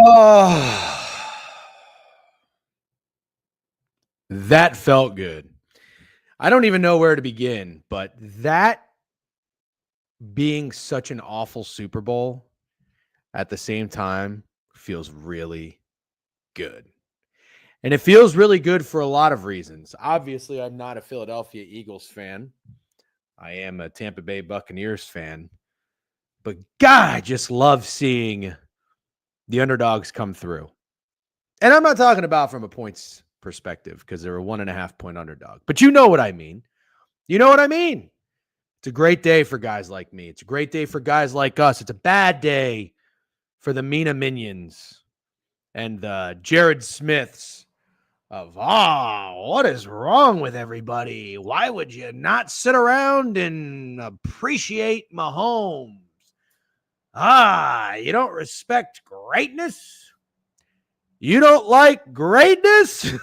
Oh, that felt good. I don't even know where to begin, but that being such an awful Super Bowl at the same time feels really good. And it feels really good for a lot of reasons. Obviously, I'm not a Philadelphia Eagles fan. I am a Tampa Bay Buccaneers fan. But God, I just love seeing the underdogs come through. And I'm not talking about from a points perspective because they're a 1.5 point underdog. But you know what I mean. You know what I mean. It's a great day for guys like me. It's a great day for guys like us. It's a bad day for the Mina Minions and the Jared Smiths of, what is wrong with everybody? Why would you not sit around and appreciate Mahomes? You don't respect greatness? You don't like greatness?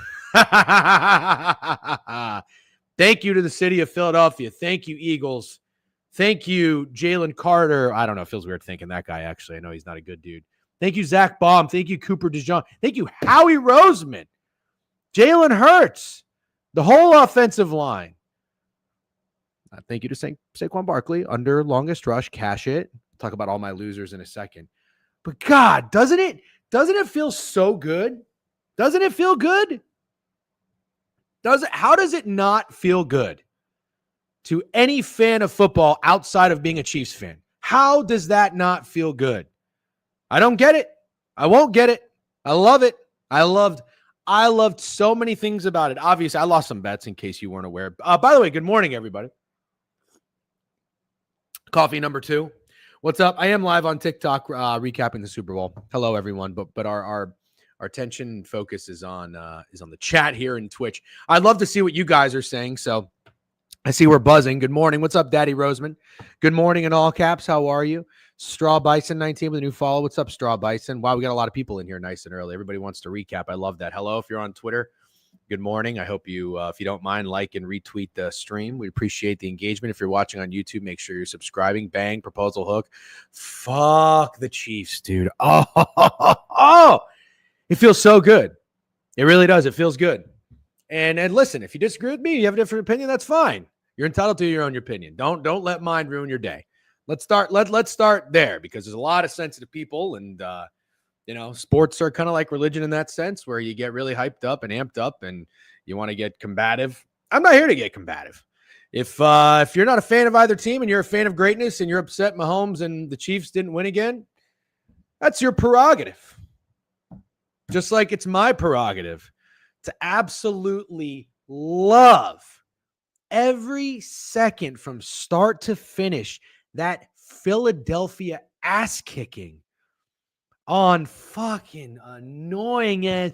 Thank you to the city of Philadelphia. Thank you, Eagles. Thank you, Jalen Carter. I don't know. It feels weird thinking that guy, actually. I know he's not a good dude. Thank you, Zach Baum. Thank you, Cooper DeJean. Thank you, Howie Roseman. Jalen Hurts. The whole offensive line. Thank you to Saquon Barkley. Under longest rush. Cash it. Talk about all my losers in a second. But God, doesn't it feel so good? Doesn't it feel good? How does it not feel good to any fan of football outside of being a Chiefs fan? How does that not feel good? I don't get it. I won't get it. I love it. I loved so many things about it. Obviously, I lost some bets in case you weren't aware. By the way, good morning, everybody. Coffee number 2. What's up? I am live on TikTok recapping the Super Bowl. Hello, everyone. But our attention and focus is on the chat here in Twitch. I'd love to see what you guys are saying. So I see we're buzzing. Good morning. What's up, Daddy Roseman? Good morning in all caps. How are you? Straw Bison 19 with a new follow. What's up, Straw Bison? Wow, we got a lot of people in here nice and early. Everybody wants to recap. I love that. Hello, if you're on Twitter. Good morning. I hope you, if you don't mind, like and retweet the stream. We appreciate the engagement. If you're watching on YouTube, make sure you're subscribing. Bang, proposal hook. Fuck the Chiefs, dude. Oh, it feels so good. It really does. It feels good. And listen, if you disagree with me, you have a different opinion, that's fine. You're entitled to your own opinion. Don't let mine ruin your day. Let's start there, because there's a lot of sensitive people, and sports are kind of like religion in that sense, where you get really hyped up and amped up and you want to get combative. I'm not here to get combative. If you're not a fan of either team and you're a fan of greatness and you're upset Mahomes and the Chiefs didn't win again, that's your prerogative. Just like it's my prerogative to absolutely love every second from start to finish that Philadelphia ass kicking on fucking annoying ass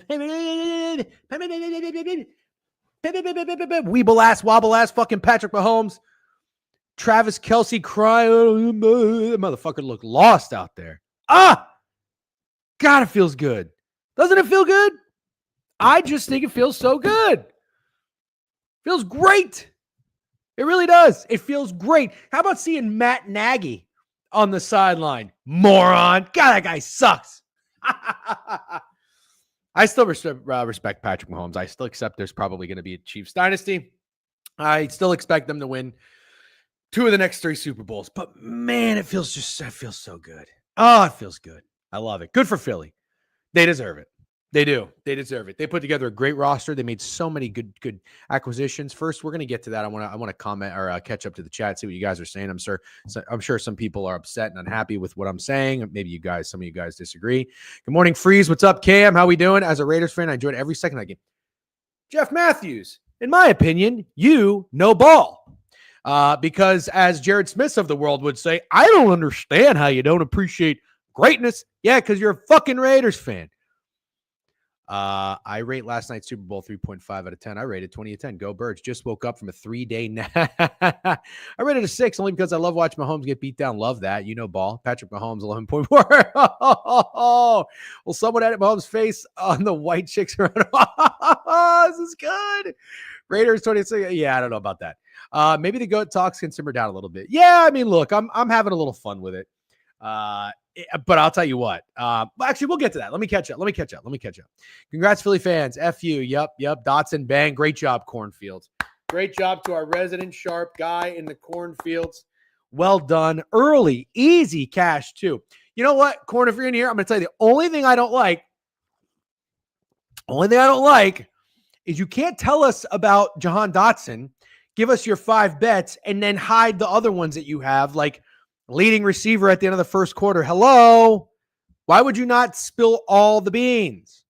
weeble ass wobble ass fucking Patrick Mahomes, Travis Kelce crying. Motherfucker look lost out there. God, it feels good. Doesn't it feel good? I just think it feels so good. Feels great. It really does. It feels great. How about seeing Matt Nagy on the sideline? Moron. God, that guy sucks. I still respect Patrick Mahomes. I still accept there's probably going to be a Chiefs dynasty. I still expect them to win 2 of the next 3 Super Bowls. But man, it feels so good. Oh, it feels good. I love it. Good for Philly. They deserve it. They do. They deserve it. They put together a great roster. They made so many good acquisitions. First, we're going to get to that. I want to comment or catch up to the chat, see what you guys are saying. I'm sure some people are upset and unhappy with what I'm saying. Maybe some of you guys disagree. Good morning, Freeze. What's up, Cam? How we doing? As a Raiders fan, I enjoyed every second of that game. Jeff Matthews, in my opinion, you know ball. Because as Jared Smith of the world would say, I don't understand how you don't appreciate greatness. Yeah, because you're a fucking Raiders fan. I rate last night's Super Bowl 3.5 out of 10. I rated 20 out of 10. Go Birds. Just woke up from a 3-day nap. I rated a 6 only because I love watching Mahomes get beat down. Love that. You know ball. Patrick Mahomes, 11.4. Well, someone had Mahomes' face on the white chicks around. This is good. Raiders 26. Yeah, I don't know about that. Maybe the GOAT talks can simmer down a little bit. Yeah, I mean, look, I'm having a little fun with it. But I'll tell you what. Actually, we'll get to that. Let me catch up. Congrats, Philly fans. F you. Yep. Dotson, bang. Great job, Cornfields. Great job to our resident sharp guy in the Cornfields. Well done. Early, easy cash, too. You know what, Corn, if you're in here, I'm going to tell you the only thing I don't like is you can't tell us about Jahan Dotson, give us your 5 bets, and then hide the other ones that you have, like leading receiver at the end of the first quarter. Hello? Why would you not spill all the beans?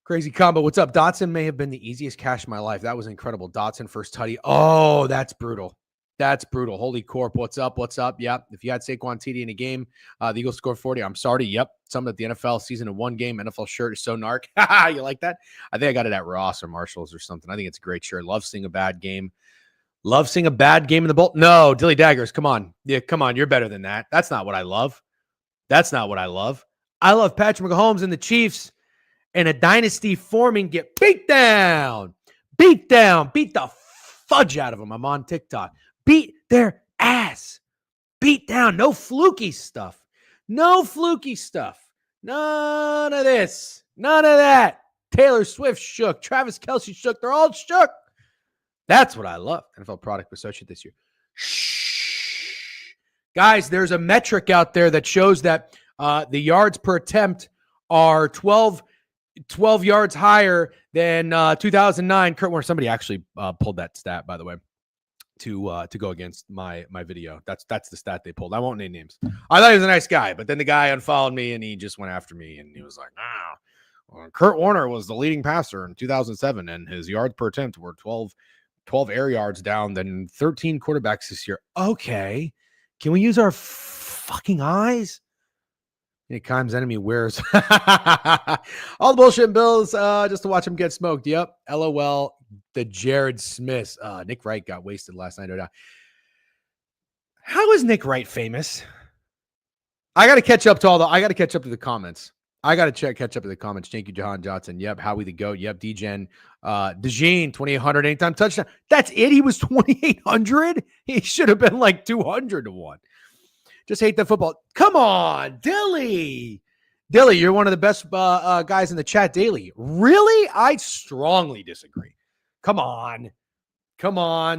Crazy combo. What's up? Dotson may have been the easiest cash of my life. That was incredible. Dotson first tutty. Oh, that's brutal. That's brutal. Holy corp. What's up? What's up? Yep. If you had Saquon TD in a game, the Eagles scored 40. I'm sorry. Yep. Some at the NFL season in one game. NFL shirt is so narc. You like that? I think I got it at Ross or Marshalls or something. I think it's a great shirt. Love seeing a bad game. Love seeing a bad game in the bowl. No, Dilly Daggers. Come on. Yeah, come on. You're better than that. That's not what I love. That's not what I love. I love Patrick Mahomes and the Chiefs and a dynasty forming get beat down. Beat down. Beat the fudge out of them. I'm on TikTok. Beat their ass. Beat down. No fluky stuff. No fluky stuff. None of this. None of that. Taylor Swift shook. Travis Kelce shook. They're all shook. That's what I love. NFL Product Associate this year. Shh. Guys, there's a metric out there that shows that the yards per attempt are 12 yards higher than 2009. Kurt Warner, somebody actually pulled that stat, by the way, to go against my video. That's the stat they pulled. I won't name names. I thought he was a nice guy, but then the guy unfollowed me and he just went after me and he was like, well, Kurt Warner was the leading passer in 2007 and his yards per attempt were 12 air yards down than 13 quarterbacks this year. Okay. Can we use our fucking eyes? Any Kimes enemy wears all the bullshit and bills just to watch him get smoked. Yep. LOL. The Jared Smiths. Nick Wright got wasted last night. How is Nick Wright famous? I got to catch up to the comments. Catch up to the comments. Thank you, Jahan Johnson. Yep. Howie the GOAT. Yep. DGen. DeJean, 2,800 anytime touchdown. That's it. He was 2,800. He should have been like 200 to 1. Just hate that football. Come on, Dilly. Dilly, you're one of the best guys in the chat daily. Really? I strongly disagree. Come on.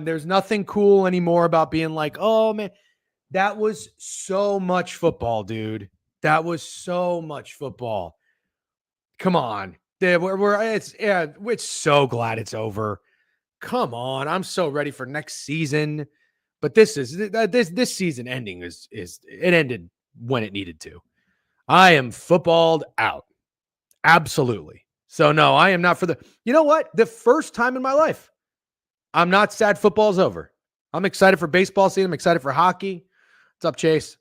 There's nothing cool anymore about being like, oh, man, that was so much football, dude. That was so much football. Come on. We're so glad it's over. Come on. I'm so ready for next season. But this season ending is it ended when it needed to. I am footballed out. Absolutely. So no, I am not you know what? The first time in my life, I'm not sad football's over. I'm excited for baseball season. I'm excited for hockey. What's up, Chase?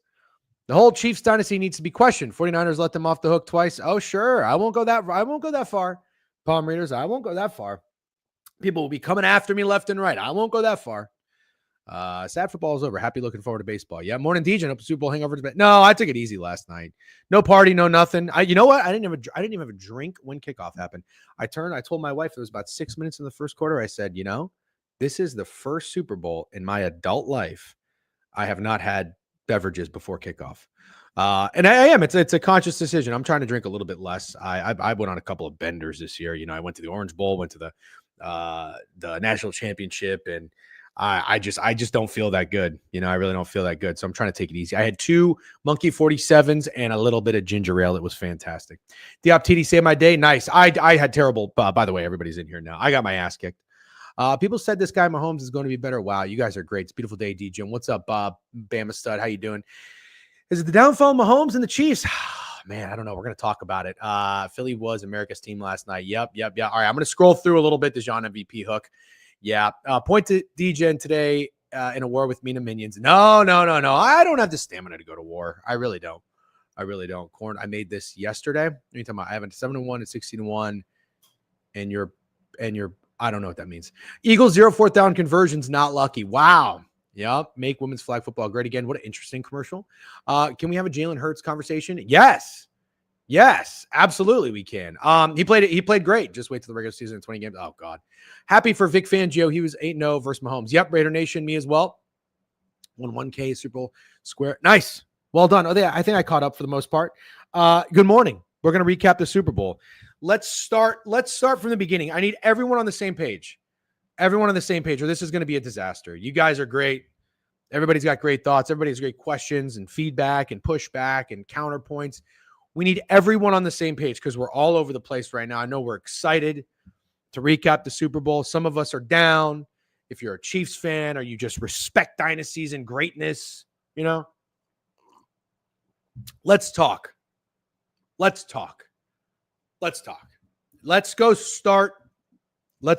The whole Chiefs dynasty needs to be questioned. 49ers let them off the hook twice. Oh, sure. I won't go that far. Palm readers, I won't go that far. People will be coming after me left and right. I won't go that far. Sad football is over. Happy looking forward to baseball. Yeah, morning DJ. Up Super Bowl hangover to bed. No, I took it easy last night. No party, no nothing. You know what? I didn't even have a drink when kickoff happened. I told my wife it was about 6 minutes in the first quarter. I said, this is the first Super Bowl in my adult life I have not had beverages before kickoff. And I am. It's a conscious decision. I'm trying to drink a little bit less. I went on a couple of benders this year. I went to the Orange Bowl, went to the national championship, and I just don't feel that good. I really don't feel that good. So I'm trying to take it easy. I had 2 Monkey 47s and a little bit of ginger ale. It was fantastic. Diop TD saved my day. Nice. I had terrible, by the way, everybody's in here now. I got my ass kicked. People said this guy Mahomes is going to be better. Wow, you guys are great. It's a beautiful day, DJ. What's up, Bob? Bama stud. How you doing? Is it the downfall of Mahomes and the Chiefs? Man, I don't know. We're going to talk about it. Philly was America's team last night. Yep. All right, I'm going to scroll through a little bit. The Jean MVP hook. Yeah. Point to DJ today in a war with Mina Minions. No. I don't have the stamina to go to war. I really don't. Corn, I made this yesterday. What are you talking about? I have a 7-1 and 16-1, and you're I don't know what that means. Eagles 0 4th down conversions, not lucky. Wow. Yep. Make women's flag football great again. What an interesting commercial. Can we have a Jalen Hurts conversation? Yes, absolutely we can. He played great. Just wait till the regular season, 20 games. Oh God. Happy for Vic Fangio. He was 8-0 versus Mahomes. Yep. Raider Nation, me as well. Won 1K Super Bowl square. Nice. Well done. Oh, yeah. I think I caught up for the most part. Good morning. We're going to recap the Super Bowl. Let's start from the beginning. I need everyone on the same page. Or this is going to be a disaster. You guys are great. Everybody's got great thoughts. Everybody's great questions and feedback and pushback and counterpoints. We need everyone on the same page because we're all over the place right now. I know we're excited to recap the Super Bowl. Some of us are down. If you're a Chiefs fan or you just respect dynasties and greatness, let's talk. Let's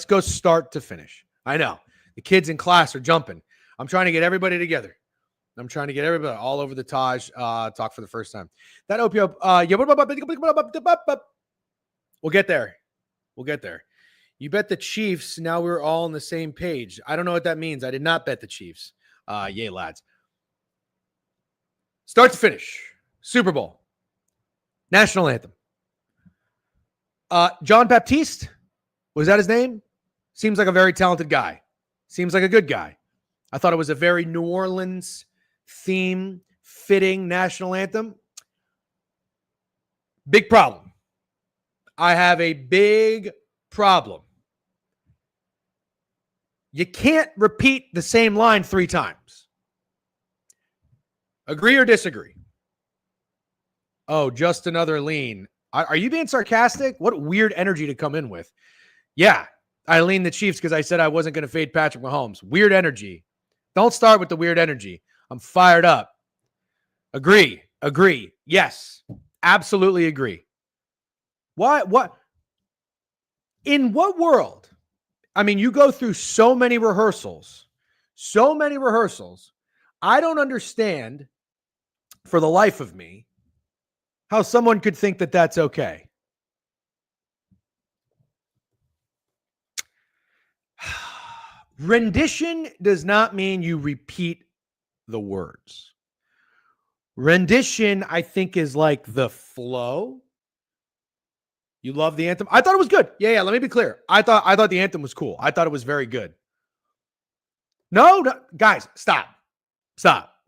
go start to finish. I know the kids in class are jumping. I'm trying to get everybody together. I'm trying to get everybody all over the Taj talk for the first time. That OPO, we'll get there. We'll get there. You bet the Chiefs. Now we're all on the same page. I don't know what that means. I did not bet the Chiefs. Yay, lads. Start to finish. Super Bowl. National anthem. John Baptiste. Was that his name? Seems like a very talented guy. Seems like a good guy. I thought it was a very New Orleans theme fitting national anthem. Big problem. I have a big problem. You can't repeat the same line 3 times. Agree or disagree? Oh, just another lean. Are you being sarcastic? What weird energy to come in with. Yeah, I leaned the Chiefs because I said I wasn't going to fade Patrick Mahomes. Weird energy. Don't start with the weird energy. I'm fired up. Agree. Yes, absolutely agree. Why? What? In what world? I mean, you go through so many rehearsals. I don't understand for the life of me how someone could think that that's okay. Rendition does not mean you repeat the words. Rendition, I think, is like the flow. You love the anthem? I thought it was good. Yeah, let me be clear. I thought the anthem was cool. I thought it was very good. No, guys, stop.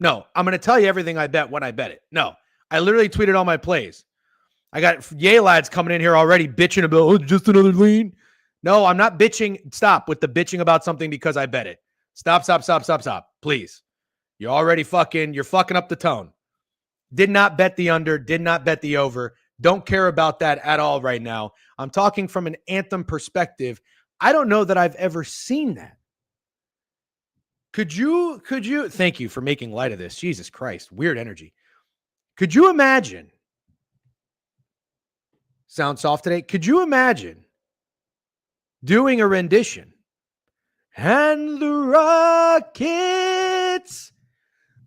No, I'm going to tell you everything I bet when I bet it. No, I literally tweeted all my plays. I got yay lads coming in here already bitching about, just another lean. No, I'm not bitching. Stop with the bitching about something because I bet it. Stop. Please. You're fucking up the tone. Did not bet the under, did not bet the over. Don't care about that at all right now. I'm talking from an anthem perspective. I don't know that I've ever seen that. Could you, thank you for making light of this. Jesus Christ, weird energy. Could you imagine, sound soft today? Could you imagine doing a rendition? And the Rockets,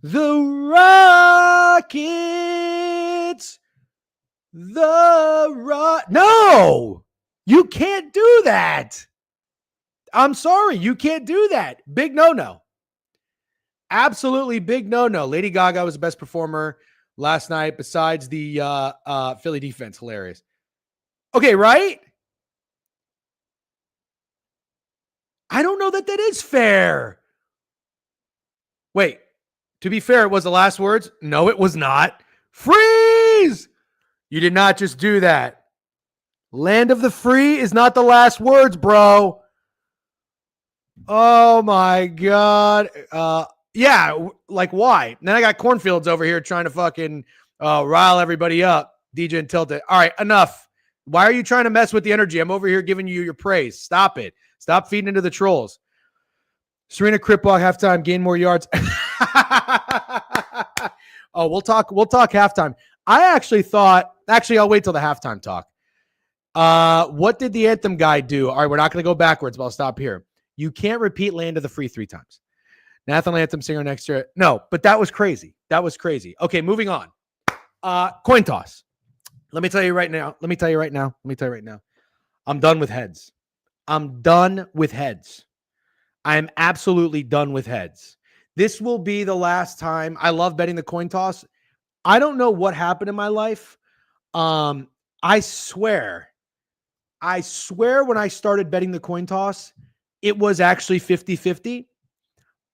no, you can't do that. I'm sorry, you can't do that. Big no-no. Absolutely big no-no. Lady Gaga was the best performer last night besides the Philly defense. Hilarious. Okay, right? I don't know that is fair. Wait, to be fair, it was the last words? No, it was not. Freeze! You did not just do that. Land of the free is not the last words, bro. Oh my God. Yeah, like why? And then I got cornfields over here trying to fucking rile everybody up. DJ and Tilted. All right, enough. Why are you trying to mess with the energy? I'm over here giving you your praise. Stop it. Stop feeding into the trolls. Serena Kripwalk halftime, gain more yards. Oh, we'll talk halftime. I actually thought, I'll wait till the halftime talk. What did the anthem guy do? All right, we're not going to go backwards, but I'll stop here. You can't repeat Land of the Free 3 times. National anthem singer next year. No, but that was crazy. Okay, moving on. Coin toss. Let me tell you right now. I'm done with heads. I am absolutely done with heads. This will be the last time. I love betting the coin toss. I don't know what happened in my life. I swear when I started betting the coin toss, it was actually 50-50.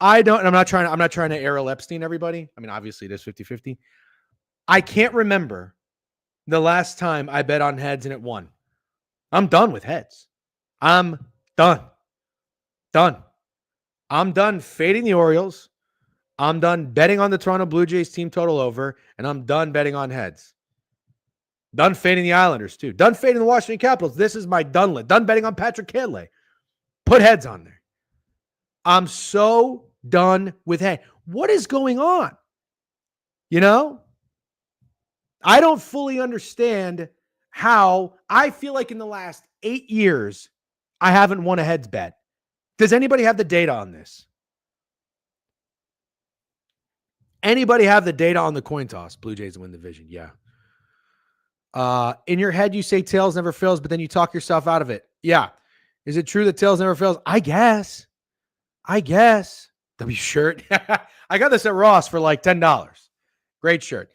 I'm not trying to Errol Epstein everybody. I mean, obviously it is 50-50. I can't remember the last time I bet on heads and it won. I'm done with heads. I'm done. I'm done fading the Orioles. I'm done betting on the Toronto Blue Jays team total over, and I'm done betting on heads. Done fading the Islanders too. Done fading the Washington Capitals. This is my done list. Done betting on Patrick Cantlay. Put heads on there. I'm so done with head. What is going on? I don't fully understand how I feel like in the last 8 years, I haven't won a heads bet. Does anybody have the data on this? Anybody have the data on the coin toss? Blue Jays win the division. Yeah. In your head, you say tails never fails, but then you talk yourself out of it. Yeah. Is it true that tails never fails? I guess. W shirt. I got this at Ross for like $10. Great shirt.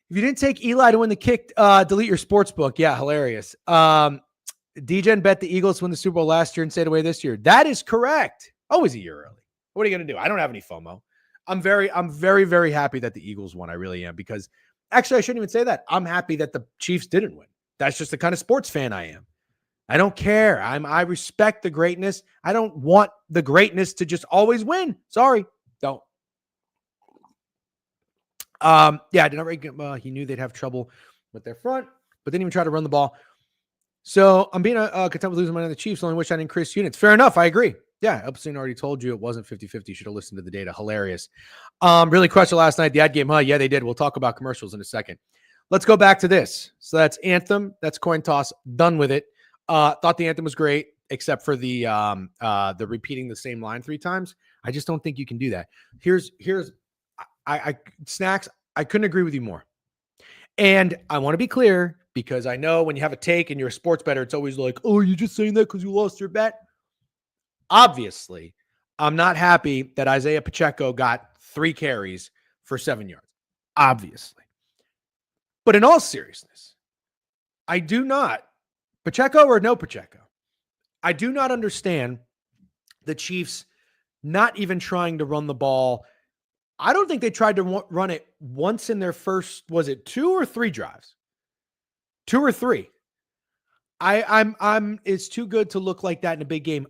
If you didn't take Eli to win the kick, delete your sports book. Yeah, hilarious. DGen bet the Eagles win the Super Bowl last year and stayed away this year. That is correct. Always a year early. What are you going to do? I don't have any FOMO. I'm very, very happy that the Eagles won. I really am, because actually I shouldn't even say that. I'm happy that the Chiefs didn't win. That's just the kind of sports fan I am. I don't care. I respect the greatness. I don't want the greatness to just always win. Sorry. Don't. Yeah, I did not rate. He knew they'd have trouble with their front, but didn't even try to run the ball. So I'm being content with losing money on the Chiefs. Only wish I didn't increase units. Fair enough. I agree. Yeah, Epstein already told you it wasn't 50-50. You should have listened to the data. Hilarious. Really crushed it last night. The ad game, huh? Yeah, they did. We'll talk about commercials in a second. Let's go back to this. So that's Anthem. That's coin toss. Done with it. Thought the Anthem was great, except for the repeating the same line 3 times. I just don't think you can do that. Here's Snacks, I couldn't agree with you more. And I want to be clear, because I know when you have a take and you're a sports bettor, it's always like, oh, you're just saying that because you lost your bet. Obviously, I'm not happy that Isaiah Pacheco got 3 carries for 7 yards. Obviously. But in all seriousness, I do not, Pacheco or no Pacheco, I do not understand the Chiefs not even trying to run the ball. I don't think they tried to run it once in their first, was it 2 or 3 drives? 2 or 3. It's too good to look like that in a big game.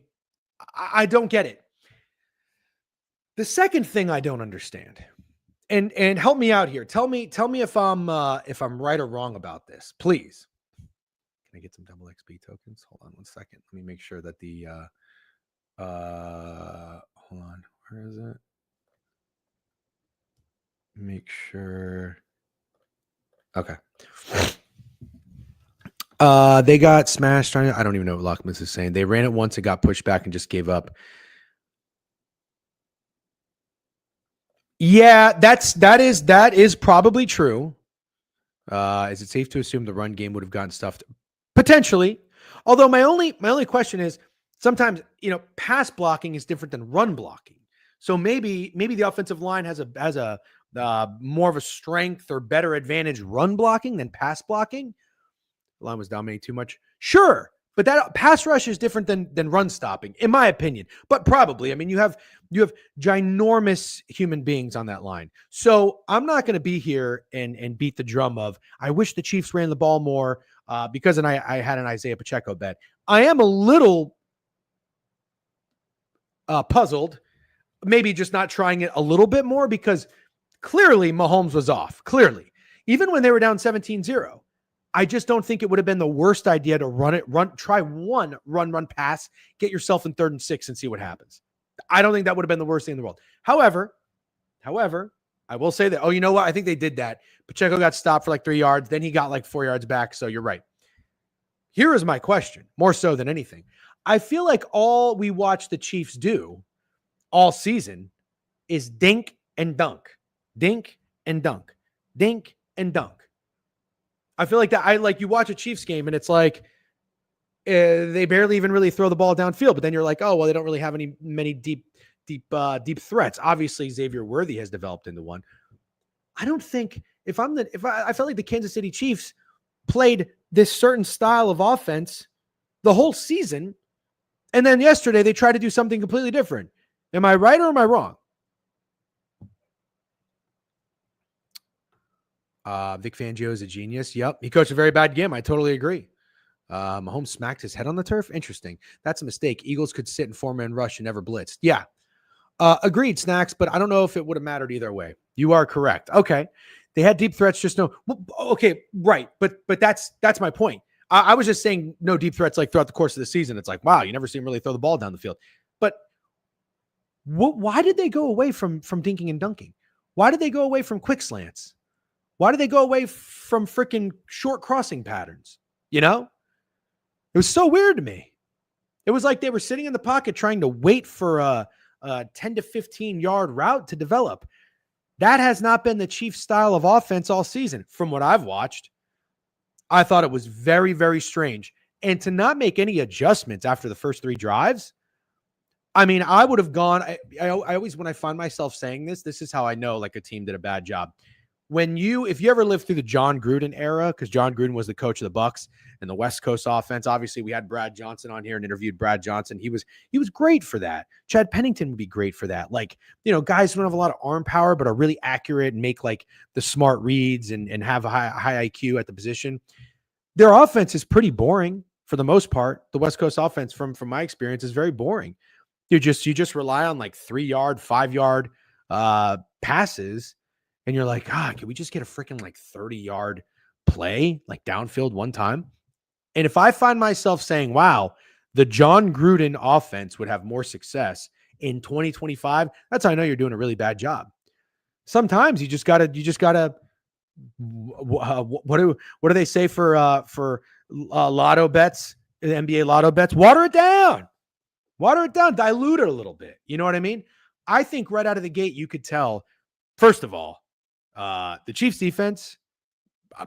I don't get it. The second thing I don't understand, and help me out here. Tell me if I'm right or wrong about this, please. Can I get some double XP tokens? Hold on one second. Let me make sure that the hold on. Where is it? Make sure. Okay. They got smashed. I don't even know what Lockmus is saying. They ran it once, it got pushed back and just gave up. Yeah, that is probably true. Is it safe to assume the run game would have gotten stuffed? Potentially. Although my only question is, sometimes, pass blocking is different than run blocking. So maybe the offensive line has a more of a strength or better advantage run blocking than pass blocking. The line was dominating too much. Sure. But that pass rush is different than run stopping, in my opinion. But probably, I mean, you have ginormous human beings on that line. So I'm not going to be here and beat the drum of, I wish the Chiefs ran the ball more, because I had an Isaiah Pacheco bet. I am a little puzzled, maybe just not trying it a little bit more, because clearly Mahomes was off. Clearly. Even when they were down 17-0. I just don't think it would have been the worst idea to try one run pass, get yourself in 3rd and 6 and see what happens. I don't think that would have been the worst thing in the world. However, I will say that, you know what? I think they did that. Pacheco got stopped for like 3 yards. Then he got like 4 yards back. So you're right. Here is my question, more so than anything. I feel like all we watch the Chiefs do all season is dink and dunk, dink and dunk, dink and dunk. I feel like that. You watch a Chiefs game and it's like they barely even really throw the ball downfield. But then you're like, oh well, they don't really have many deep threats. Obviously, Xavier Worthy has developed into one. I don't think I felt like the Kansas City Chiefs played this certain style of offense the whole season, and then yesterday they tried to do something completely different. Am I right or am I wrong? Vic Fangio is a genius. Yep. He coached a very bad game. I totally agree. Mahomes smacked his head on the turf. Interesting. That's a mistake. Eagles could sit in 4-man rush and never blitzed. Yeah. Agreed, Snacks, but I don't know if it would have mattered either way. You are correct. Okay. They had deep threats, just no. Well, okay, right. But that's my point. I was just saying no deep threats like throughout the course of the season. It's like, wow, you never see him really throw the ball down the field. But why did they go away from dinking and dunking? Why did they go away from quick slants? Why did they go away from freaking short crossing patterns? It was so weird to me. It was like they were sitting in the pocket trying to wait for a 10 to 15 yard route to develop. That has not been the Chiefs' style of offense all season. From what I've watched, I thought it was very, very strange. And to not make any adjustments after the first 3 drives, I mean, I would have gone. I always, when I find myself saying this is how I know like a team did a bad job. If you ever lived through the John Gruden era, because John Gruden was the coach of the Bucks and the West Coast offense. Obviously, we had Brad Johnson on here and interviewed Brad Johnson. He was great for that. Chad Pennington would be great for that. Like, guys who don't have a lot of arm power but are really accurate and make like the smart reads and have a high IQ at the position. Their offense is pretty boring for the most part. The West Coast offense, from my experience, is very boring. You just rely on like 3-yard, 5-yard passes, and you're like, can we just get a freaking like 30-yard play, like downfield one time? And if I find myself saying, wow, the John Gruden offense would have more success in 2025, that's how I know you're doing a really bad job. Sometimes you just gotta. What do they say for lotto bets, the NBA lotto bets? Water it down, dilute it a little bit. You know what I mean? I think right out of the gate, you could tell, first of all, the Chiefs defense,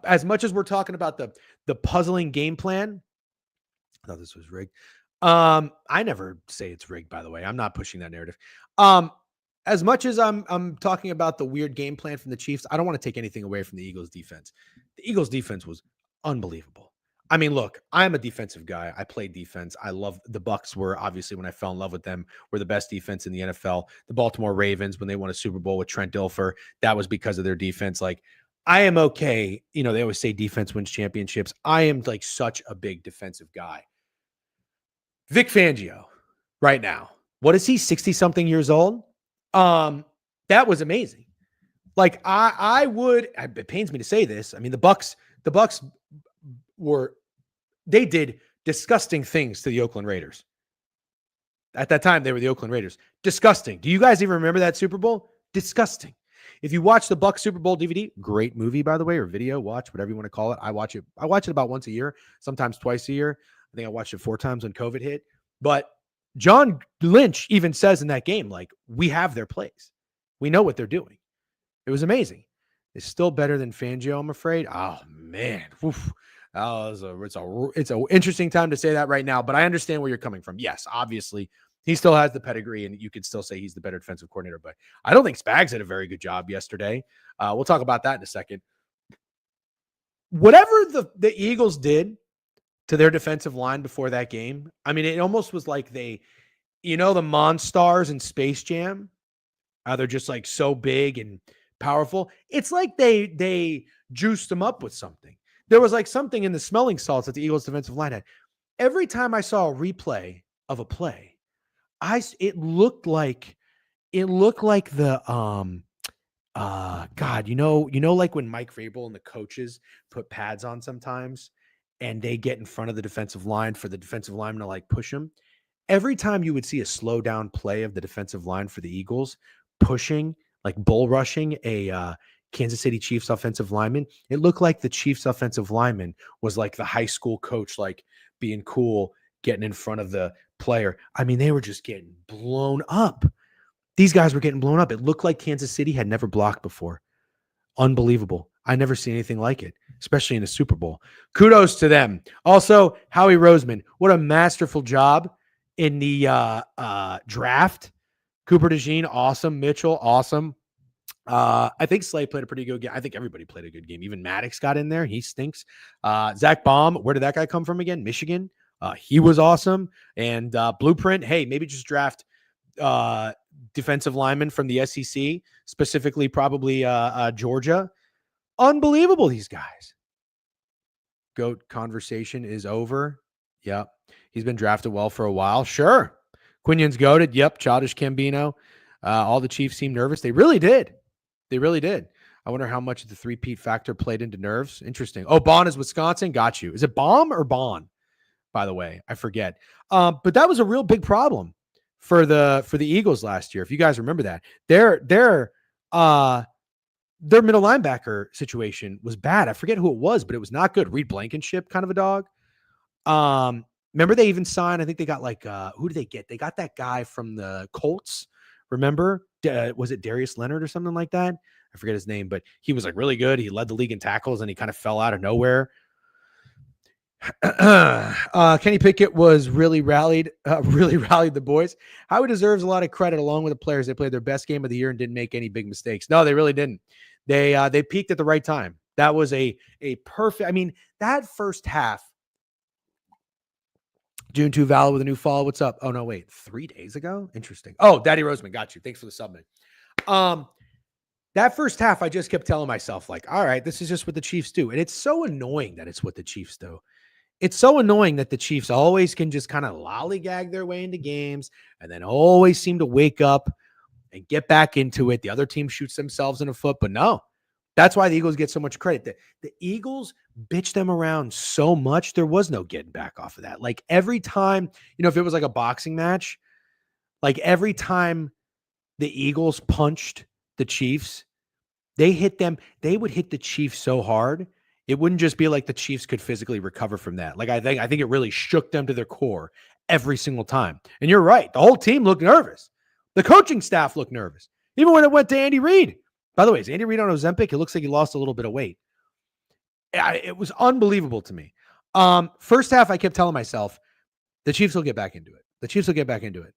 as much as we're talking about the puzzling game plan, I thought this was rigged. I never say it's rigged, by the way. I'm not pushing that narrative. As much as I'm talking about the weird game plan from the Chiefs, I don't want to take anything away from the Eagles defense. The Eagles defense was unbelievable. I mean, look, I'm a defensive guy. I played defense. I love the Bucks. Were obviously, when I fell in love with them, were the best defense in the NFL. The Baltimore Ravens, when they won a Super Bowl with Trent Dilfer, that was because of their defense. Like, I am okay. They always say defense wins championships. I am like such a big defensive guy. Vic Fangio, right now, what is he? 60-something years old. That was amazing. Like, it pains me to say this. I mean, the Bucks they did disgusting things to the Oakland Raiders. At that time, they were the Oakland Raiders. Disgusting. Do you guys even remember that Super Bowl? Disgusting. If you watch the Bucks Super Bowl DVD, great movie, by the way, or video, watch, whatever you want to call it. I watch it about once a year, sometimes twice a year. I think I watched it 4 times when COVID hit. But John Lynch even says in that game, like, we have their plays. We know what they're doing. It was amazing. It's still better than Fangio, I'm afraid. Oh, man. Oof. It's an interesting time to say that right now, but I understand where you're coming from. Yes, obviously, he still has the pedigree, and you could still say he's the better defensive coordinator, but I don't think Spags did a very good job yesterday. We'll talk about that in a second. Whatever the Eagles did to their defensive line before that game, I mean, it almost was like the Monstars in Space Jam. They're just like so big and powerful. It's like they juiced them up with something. There was like something in the smelling salts that the Eagles defensive line had. Every time I saw a replay of a play, it looked like the God, like when Mike Vrabel and the coaches put pads on sometimes and they get in front of the defensive line for the defensive lineman to like push them. Every time you would see a slow down play of the defensive line for the Eagles pushing, like bull rushing a Kansas City Chiefs offensive lineman, it looked like the Chiefs offensive lineman was like the high school coach, like being cool, getting in front of the player. I mean, they were just getting blown up. These guys were getting blown up. It looked like Kansas City had never blocked before. Unbelievable. I never seen anything like it, especially in a Super Bowl. Kudos to them. Also, Howie Roseman, what a masterful job in the draft. Cooper DeJean, awesome. Mitchell, awesome. I think Slay played a pretty good game. I think everybody played a good game. Even Maddox got in there. He stinks. Zach Baum, where did that guy come from again? Michigan. He was awesome. And Blueprint, hey, maybe just draft defensive linemen from the SEC, specifically probably Georgia. Unbelievable, these guys. GOAT conversation is over. Yep. He's been drafted well for a while. Sure. Quinion's goated. Yep. Childish Gambino. All the Chiefs seemed nervous. They really did. They really did. I wonder how much the three-peat factor played into nerves. Interesting. Oh, Bond is Wisconsin. Got you. Is it Baum or Bond? By the way, I forget. But that was a real big problem for the Eagles last year. If you guys remember that, their middle linebacker situation was bad. I forget who it was, but it was not good. Reed Blankenship, kind of a dog. Remember they even signed, I think they got like, who did they get? They got that guy from the Colts. Remember? Was it Darius Leonard or something like that? I forget his name, but he was like really good. He led the league in tackles and he kind of fell out of nowhere. Kenny Pickett was really rallied the boys. Howie deserves a lot of credit along with the players. They played their best game of the year and didn't make any big mistakes. No, they really didn't. They peaked at the right time. That was a perfect, I mean, that first half. June 2 Val with a new follow. What's up? Oh no, wait, 3 days ago? Interesting. Oh, Daddy Roseman, got you. Thanks for the submit. That first half, I just kept telling myself, like, all right, this is just what the Chiefs do. And it's so annoying that it's what the Chiefs do. It's so annoying that the Chiefs always can just kind of lollygag their way into games and then always seem to wake up and get back into it. The other team shoots themselves in the foot, but no. That's why the Eagles get so much credit. The Eagles bitch them around so much, there was no getting back off of that. Like every time, if it was like a boxing match, like every time the Eagles punched the Chiefs, they would hit the Chiefs so hard, it wouldn't just be like the Chiefs could physically recover from that. Like I think it really shook them to their core every single time. And you're right. The whole team looked nervous. The coaching staff looked nervous. Even when it went to Andy Reid. By the way, is Andy Reid on Ozempic? It looks like he lost a little bit of weight. It was unbelievable to me. First half, I kept telling myself, the Chiefs will get back into it. The Chiefs will get back into it.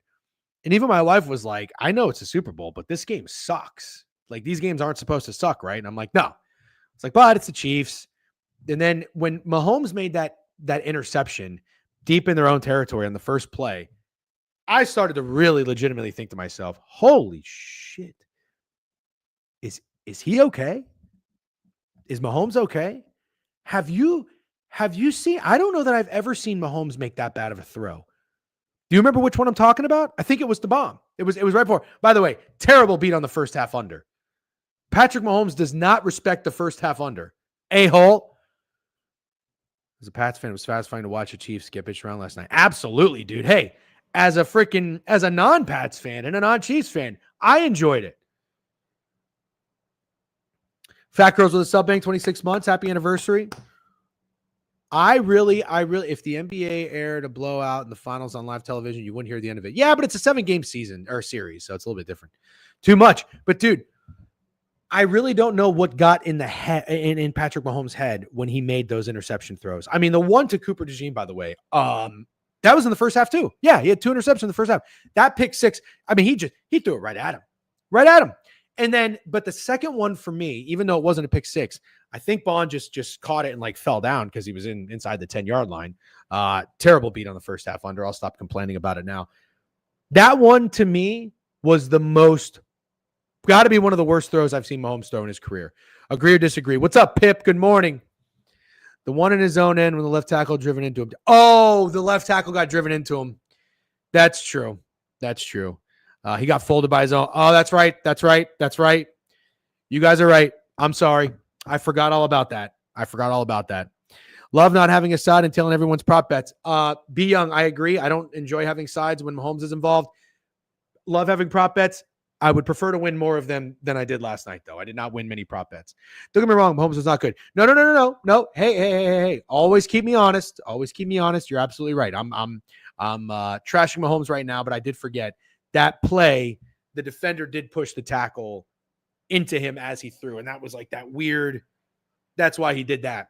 And even my wife was like, I know it's a Super Bowl, but this game sucks. Like, these games aren't supposed to suck, right? And I'm like, no. It's like, but it's the Chiefs. And then when Mahomes made that interception deep in their own territory on the first play, I started to really legitimately think to myself, holy shit. Is he okay? Is Mahomes okay? Have you seen? I don't know that I've ever seen Mahomes make that bad of a throw. Do you remember which one I'm talking about? I think it was the bomb. It was right before. By the way, terrible beat on the first half under. Patrick Mahomes does not respect the first half under. A-hole. As a Pats fan, it was satisfying to watch the Chiefs get bitched around last night. Absolutely, dude. Hey, as a non-Pats fan and a non-Chiefs fan, I enjoyed it. Fat Girls with a sub bank, 26 months. Happy anniversary. I really, if the NBA aired a blowout in the finals on live television, you wouldn't hear the end of it. Yeah, but it's a 7-game season or series, so it's a little bit different. Too much. But dude, I really don't know what got in the head in Patrick Mahomes' head when he made those interception throws. I mean, the one to Cooper DeJean, by the way, that was in the first half too. Yeah, he had 2 interceptions in the first half. That pick six, I mean, he threw it right at him. Right at him. And then, but the second one for me, even though it wasn't a pick six, I think Bond just caught it and like fell down because he was inside the 10-yard line. Terrible beat on the first half under. I'll stop complaining about it now. That one to me was got to be one of the worst throws I've seen Mahomes throw in his career. Agree or disagree? What's up, Pip? Good morning. The one in his own end when the left tackle driven into him. Oh, the left tackle got driven into him. That's true. That's true. He got folded by his own. Oh, that's right. That's right. That's right. You guys are right. I'm sorry. I forgot all about that. Love not having a side and telling everyone's prop bets. Be young. I agree. I don't enjoy having sides when Mahomes is involved. Love having prop bets. I would prefer to win more of them than I did last night, though. I did not win many prop bets. Don't get me wrong. Mahomes was not good. No. Hey. Always keep me honest. You're absolutely right. I'm trashing Mahomes right now, but I did forget. That play, the defender did push the tackle into him as he threw. And that was like that weird. That's why he did that.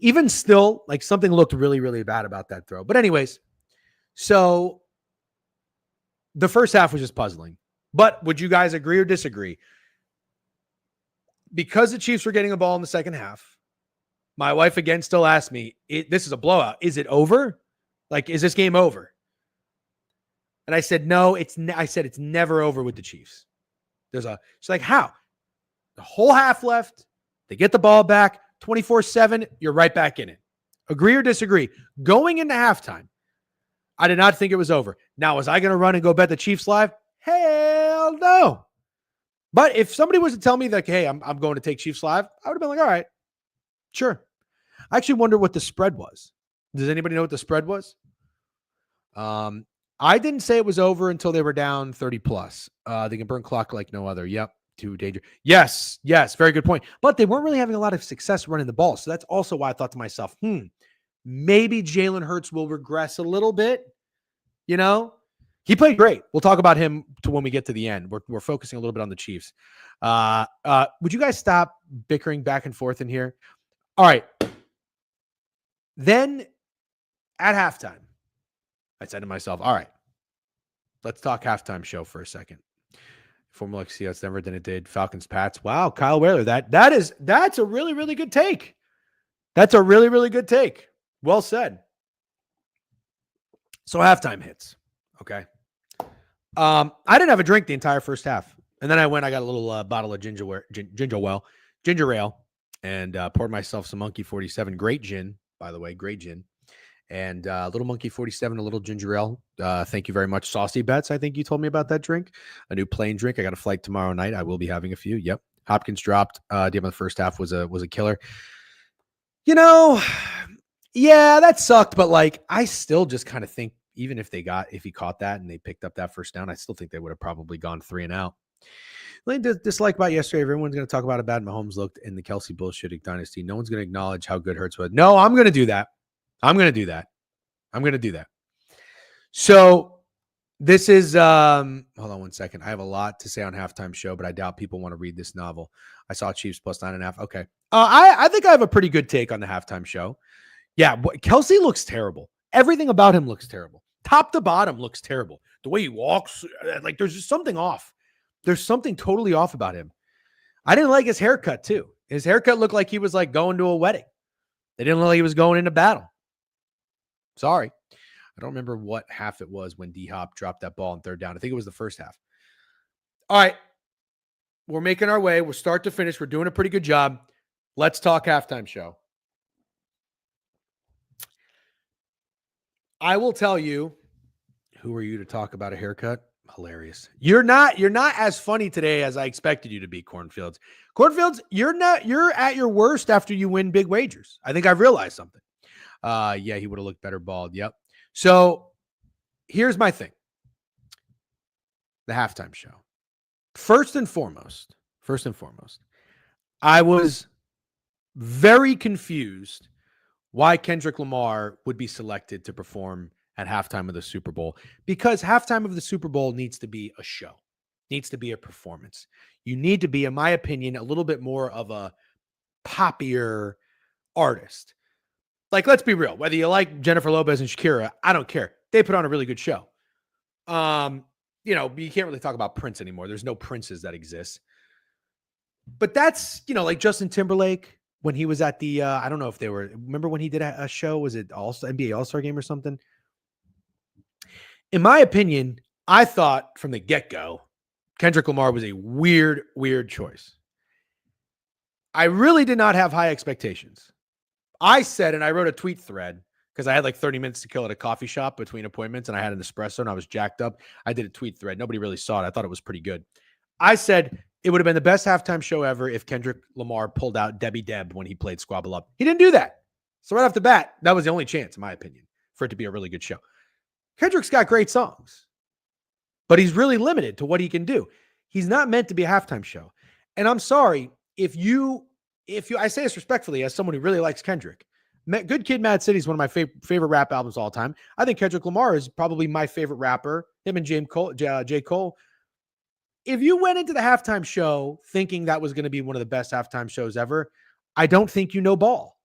Even still, like something looked really, really bad about that throw. But anyways, so the first half was just puzzling. But would you guys agree or disagree? Because the Chiefs were getting the ball in the second half, my wife again still asked me, this is a blowout. Is it over? Like, is this game over? And I said, no, it's never over with the Chiefs. She's like, how? The whole half left. They get the ball back 24/7. You're right back in it. Agree or disagree? Going into halftime, I did not think it was over. Now, was I going to run and go bet the Chiefs live? Hell no. But if somebody was to tell me like, hey, I'm going to take Chiefs live, I would have been like, all right, sure. I actually wonder what the spread was. Does anybody know what the spread was? I didn't say it was over until they were down 30 plus. They can burn clock like no other. Yep. Too dangerous. Yes. Very good point. But they weren't really having a lot of success running the ball. So that's also why I thought to myself, maybe Jalen Hurts will regress a little bit. He played great. We'll talk about him when we get to the end. We're focusing a little bit on the Chiefs. Would you guys stop bickering back and forth in here? All right. Then at halftime, I said to myself, all right, let's talk halftime show for a second. Formula X that's never than it did. Falcons Pats. Wow, Kyle Whaler. That's a really, really good take. That's a really, really good take. Well said. So halftime hits. Okay. I didn't have a drink the entire first half. And then I got a little bottle of ginger ale, and poured myself some Monkey 47. Great gin, by the way. Great gin. And little Monkey 47, a little ginger ale. Thank you very much. Saucy Bets, I think you told me about that drink. A new plain drink. I got a flight tomorrow night. I will be having a few. Yep. Hopkins dropped. DM the first half was a killer. Yeah, that sucked. But like, I still just kind of think, even if he caught that and they picked up that first down, I still think they would have probably gone 3 and out. Dislike about yesterday. Everyone's going to talk about how bad Mahomes looked in the Kelsey bullshitting dynasty. No one's going to acknowledge how good Hurts was. No, I'm going to do that. I'm going to do that. So this is, hold on one second. I have a lot to say on halftime show, but I doubt people want to read this novel. I saw Chiefs plus 9.5. Okay. I think I have a pretty good take on the halftime show. Yeah. Kelsey looks terrible. Everything about him looks terrible. Top to bottom looks terrible. The way he walks, like there's just something off. There's something totally off about him. I didn't like his haircut too. His haircut looked like he was like going to a wedding. They didn't look like he was going into battle. Sorry. I don't remember what half it was when D-Hop dropped that ball on third down. I think it was the first half. All right. We're making our way. We're start to finish. We're doing a pretty good job. Let's talk halftime show. I will tell you, who are you to talk about a haircut? Hilarious. You're not as funny today as I expected you to be, Cornfields. Cornfields, you're at your worst after you win big wagers. I think I've realized something. Yeah, he would have looked better bald. Yep. So here's my thing. The halftime show. First and foremost, I was very confused why Kendrick Lamar would be selected to perform at halftime of the Super Bowl, because halftime of the Super Bowl needs to be a show, needs to be a performance. You need to be, in my opinion, a little bit more of a poppier artist. Like, let's be real. Whether you like Jennifer Lopez and Shakira, I don't care. They put on a really good show. You can't really talk about Prince anymore. There's no Princes that exist. But that's, like Justin Timberlake when he was at the, I don't know if they were, remember when he did a show? Was it NBA All-Star Game or something? In my opinion, I thought from the get-go, Kendrick Lamar was a weird choice. I really did not have high expectations. I said, and I wrote a tweet thread because I had like 30 minutes to kill at a coffee shop between appointments and I had an espresso and I was jacked up. I did a tweet thread. Nobody really saw it. I thought it was pretty good. I said it would have been the best halftime show ever if Kendrick Lamar pulled out Debbie Deb when he played Squabble Up. He didn't do that. So right off the bat, that was the only chance, in my opinion, for it to be a really good show. Kendrick's got great songs, but he's really limited to what he can do. He's not meant to be a halftime show. And I'm sorry, if I say this respectfully as someone who really likes Kendrick, Good Kid, Mad City is one of my favorite rap albums of all time. I think Kendrick Lamar is probably my favorite rapper, him and J. Cole. If you went into the halftime show thinking that was going to be one of the best halftime shows ever, I don't think you know ball.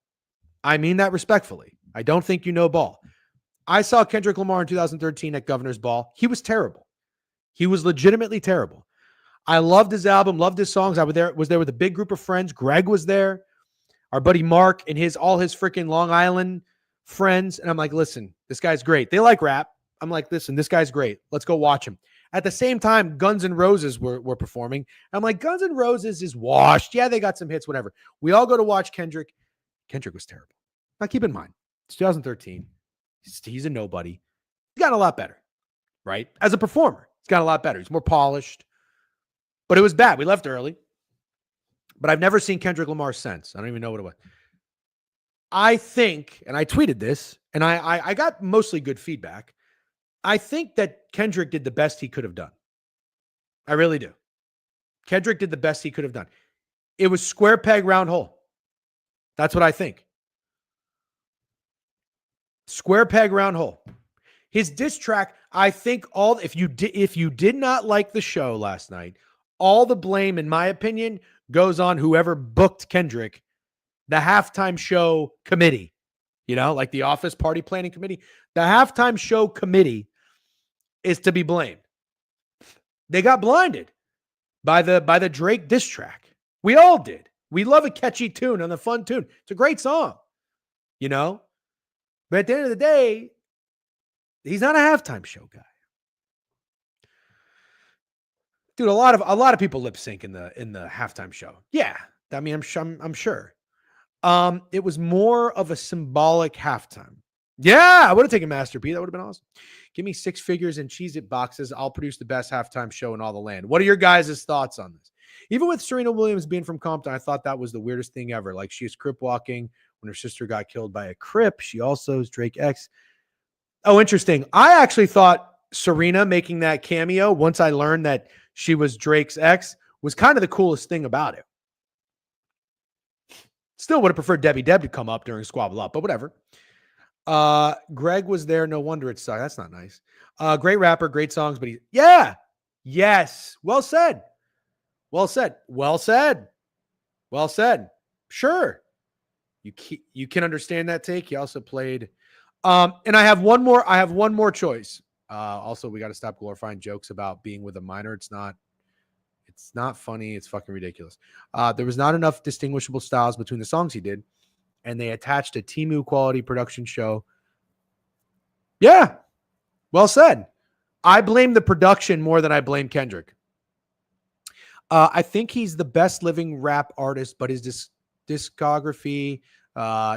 I mean that respectfully. I don't think you know ball. I saw Kendrick Lamar in 2013 at Governor's Ball. He was terrible. He was legitimately terrible. I loved his album, loved his songs. I was there with a big group of friends. Greg was there. Our buddy Mark and all his freaking Long Island friends. And I'm like, listen, this guy's great. They like rap. I'm like, listen, this guy's great. Let's go watch him. At the same time, Guns N' Roses were performing. I'm like, Guns N' Roses is washed. Yeah, they got some hits, whatever. We all go to watch Kendrick. Kendrick was terrible. Now, keep in mind, it's 2013. He's a nobody. He's gotten a lot better, right? As a performer, he's gotten a lot better. He's more polished. But it was bad. We left early. But I've never seen Kendrick Lamar since. I don't even know what it was. I think, and I tweeted this, and I got mostly good feedback. I think that Kendrick did the best he could have done. I really do. Kendrick did the best he could have done. It was square peg, round hole. That's what I think. Square peg, round hole. His diss track, I think if you did not like the show last night, all the blame, in my opinion, goes on whoever booked Kendrick, the halftime show committee, like the office party planning committee. The halftime show committee is to be blamed. They got blinded by the Drake diss track. We all did. We love a catchy tune and a fun tune. It's a great song, But at the end of the day, he's not a halftime show guy. Dude, a lot of people lip sync in the halftime show. Yeah. I mean, I'm sure. It was more of a symbolic halftime. Yeah, I would have taken Master P. That would have been awesome. Give me 6 figures and Cheez-It boxes. I'll produce the best halftime show in all the land. What are your guys' thoughts on this? Even with Serena Williams being from Compton, I thought that was the weirdest thing ever. Like, she is crip walking when her sister got killed by a crip. She also is Drake X. Oh, interesting. I actually thought Serena making that cameo, once I learned that she was Drake's ex, was kind of the coolest thing about it. Still would have preferred Debbie Deb to come up during Squabble Up, but whatever. Greg was there. No wonder it sucked. That's not nice. Great rapper, great songs, but yes. Well said. Sure. You can understand that take. He also played. And I have one more choice. Also, we got to stop glorifying jokes about being with a minor. It's not funny. It's fucking ridiculous. There was not enough distinguishable styles between the songs he did, and they attached a Temu quality production show. Yeah. Well said. I blame the production more than I blame Kendrick. I think he's the best living rap artist, but his discography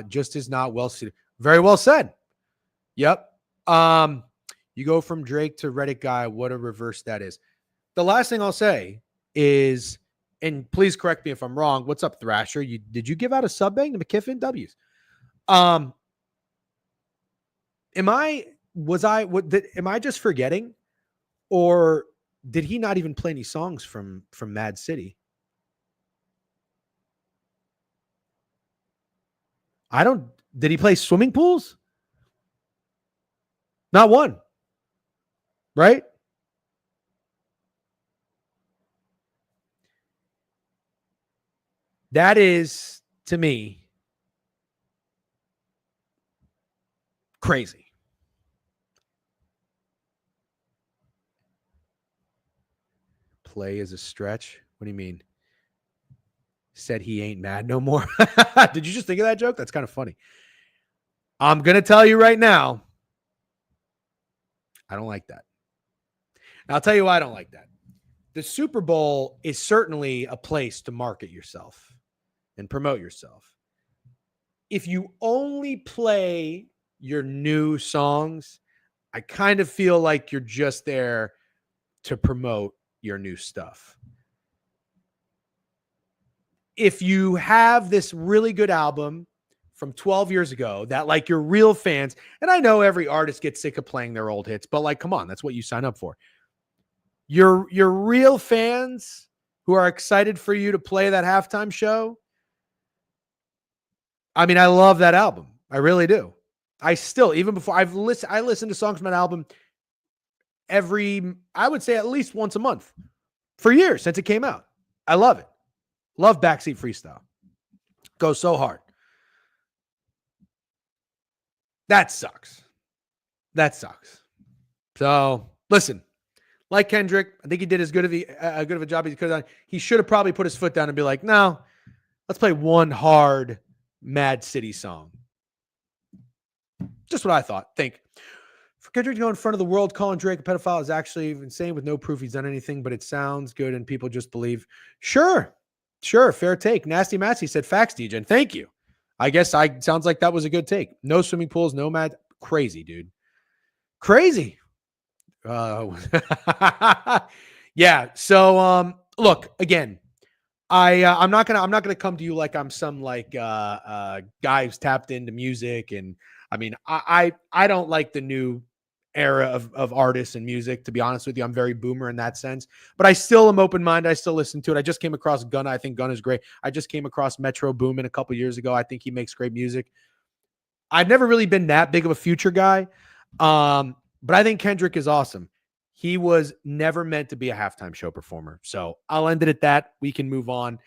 just is not well suited. Very well said. Yep. You go from Drake to Reddit guy. What a reverse that is. The last thing I'll say is, and please correct me if I'm wrong. What's up, Thrasher? Did you give out a sub bang to McKiffin? W's. Am I just forgetting, or did he not even play any songs from Mad City? Did he play Swimming Pools? Not one. Right? That is, to me, crazy. Play is a stretch. What do you mean? Said he ain't mad no more. Did you just think of that joke? That's kind of funny. I'm going to tell you right now, I don't like that. And I'll tell you why I don't like that. The Super Bowl is certainly a place to market yourself and promote yourself. If you only play your new songs, I kind of feel like you're just there to promote your new stuff. If you have this really good album from 12 years ago that, like, your real fans, and I know every artist gets sick of playing their old hits, but, like, come on, that's what you sign up for. Your real fans who are excited for you to play that halftime show. I mean, I love that album. I really do. I still, even before I listen to songs from that album I would say at least once a month for years since it came out. I love it. Love Backseat Freestyle. Goes so hard. That sucks. So listen, like Kendrick, I think he did as good of a job as he could have done. He should have probably put his foot down and be like, no, let's play one hard Mad City song. Just what I thought. For Kendrick to go in front of the world calling Drake a pedophile is actually insane with no proof he's done anything, but it sounds good and people just believe. Sure. Fair take. Nasty Matsy said facts, DJ. And thank you. I guess sounds like that was a good take. No swimming pools, no mad. Crazy, dude. Crazy. Yeah. So, look, again, I'm not gonna come to you like I'm some guy who's tapped into music. And I mean, I don't like the new era of artists and music, to be honest with you. I'm very boomer in that sense, but I still am open-minded. I still listen to it. I just came across Gunna. I think Gunna is great. I just came across Metro Boomin a couple years ago. I think he makes great music. I've never really been that big of a Future guy. But I think Kendrick is awesome. He was never meant to be a halftime show performer. So I'll end it at that. We can move on.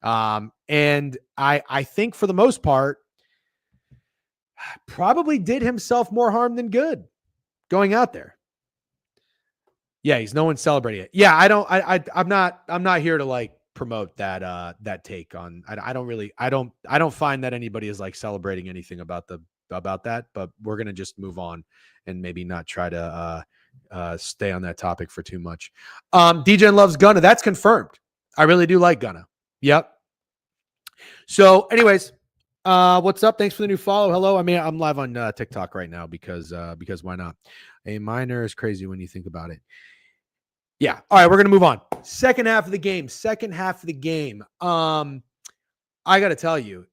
And I think for the most part, probably did himself more harm than good going out there. Yeah, he's no one celebrating it. Yeah, I'm not here to like promote that take on. I don't find that anybody is like celebrating anything about that, but we're gonna just move on and maybe not try to stay on that topic for too much. DJ loves Gunna. That's confirmed. I really do like Gunna. Yep. So, anyways, what's up? Thanks for the new follow. Hello. I mean, I'm live on TikTok right now because why not? A minor is crazy when you think about it. Yeah. All right, we're gonna move on. Second half of the game. I got to tell you,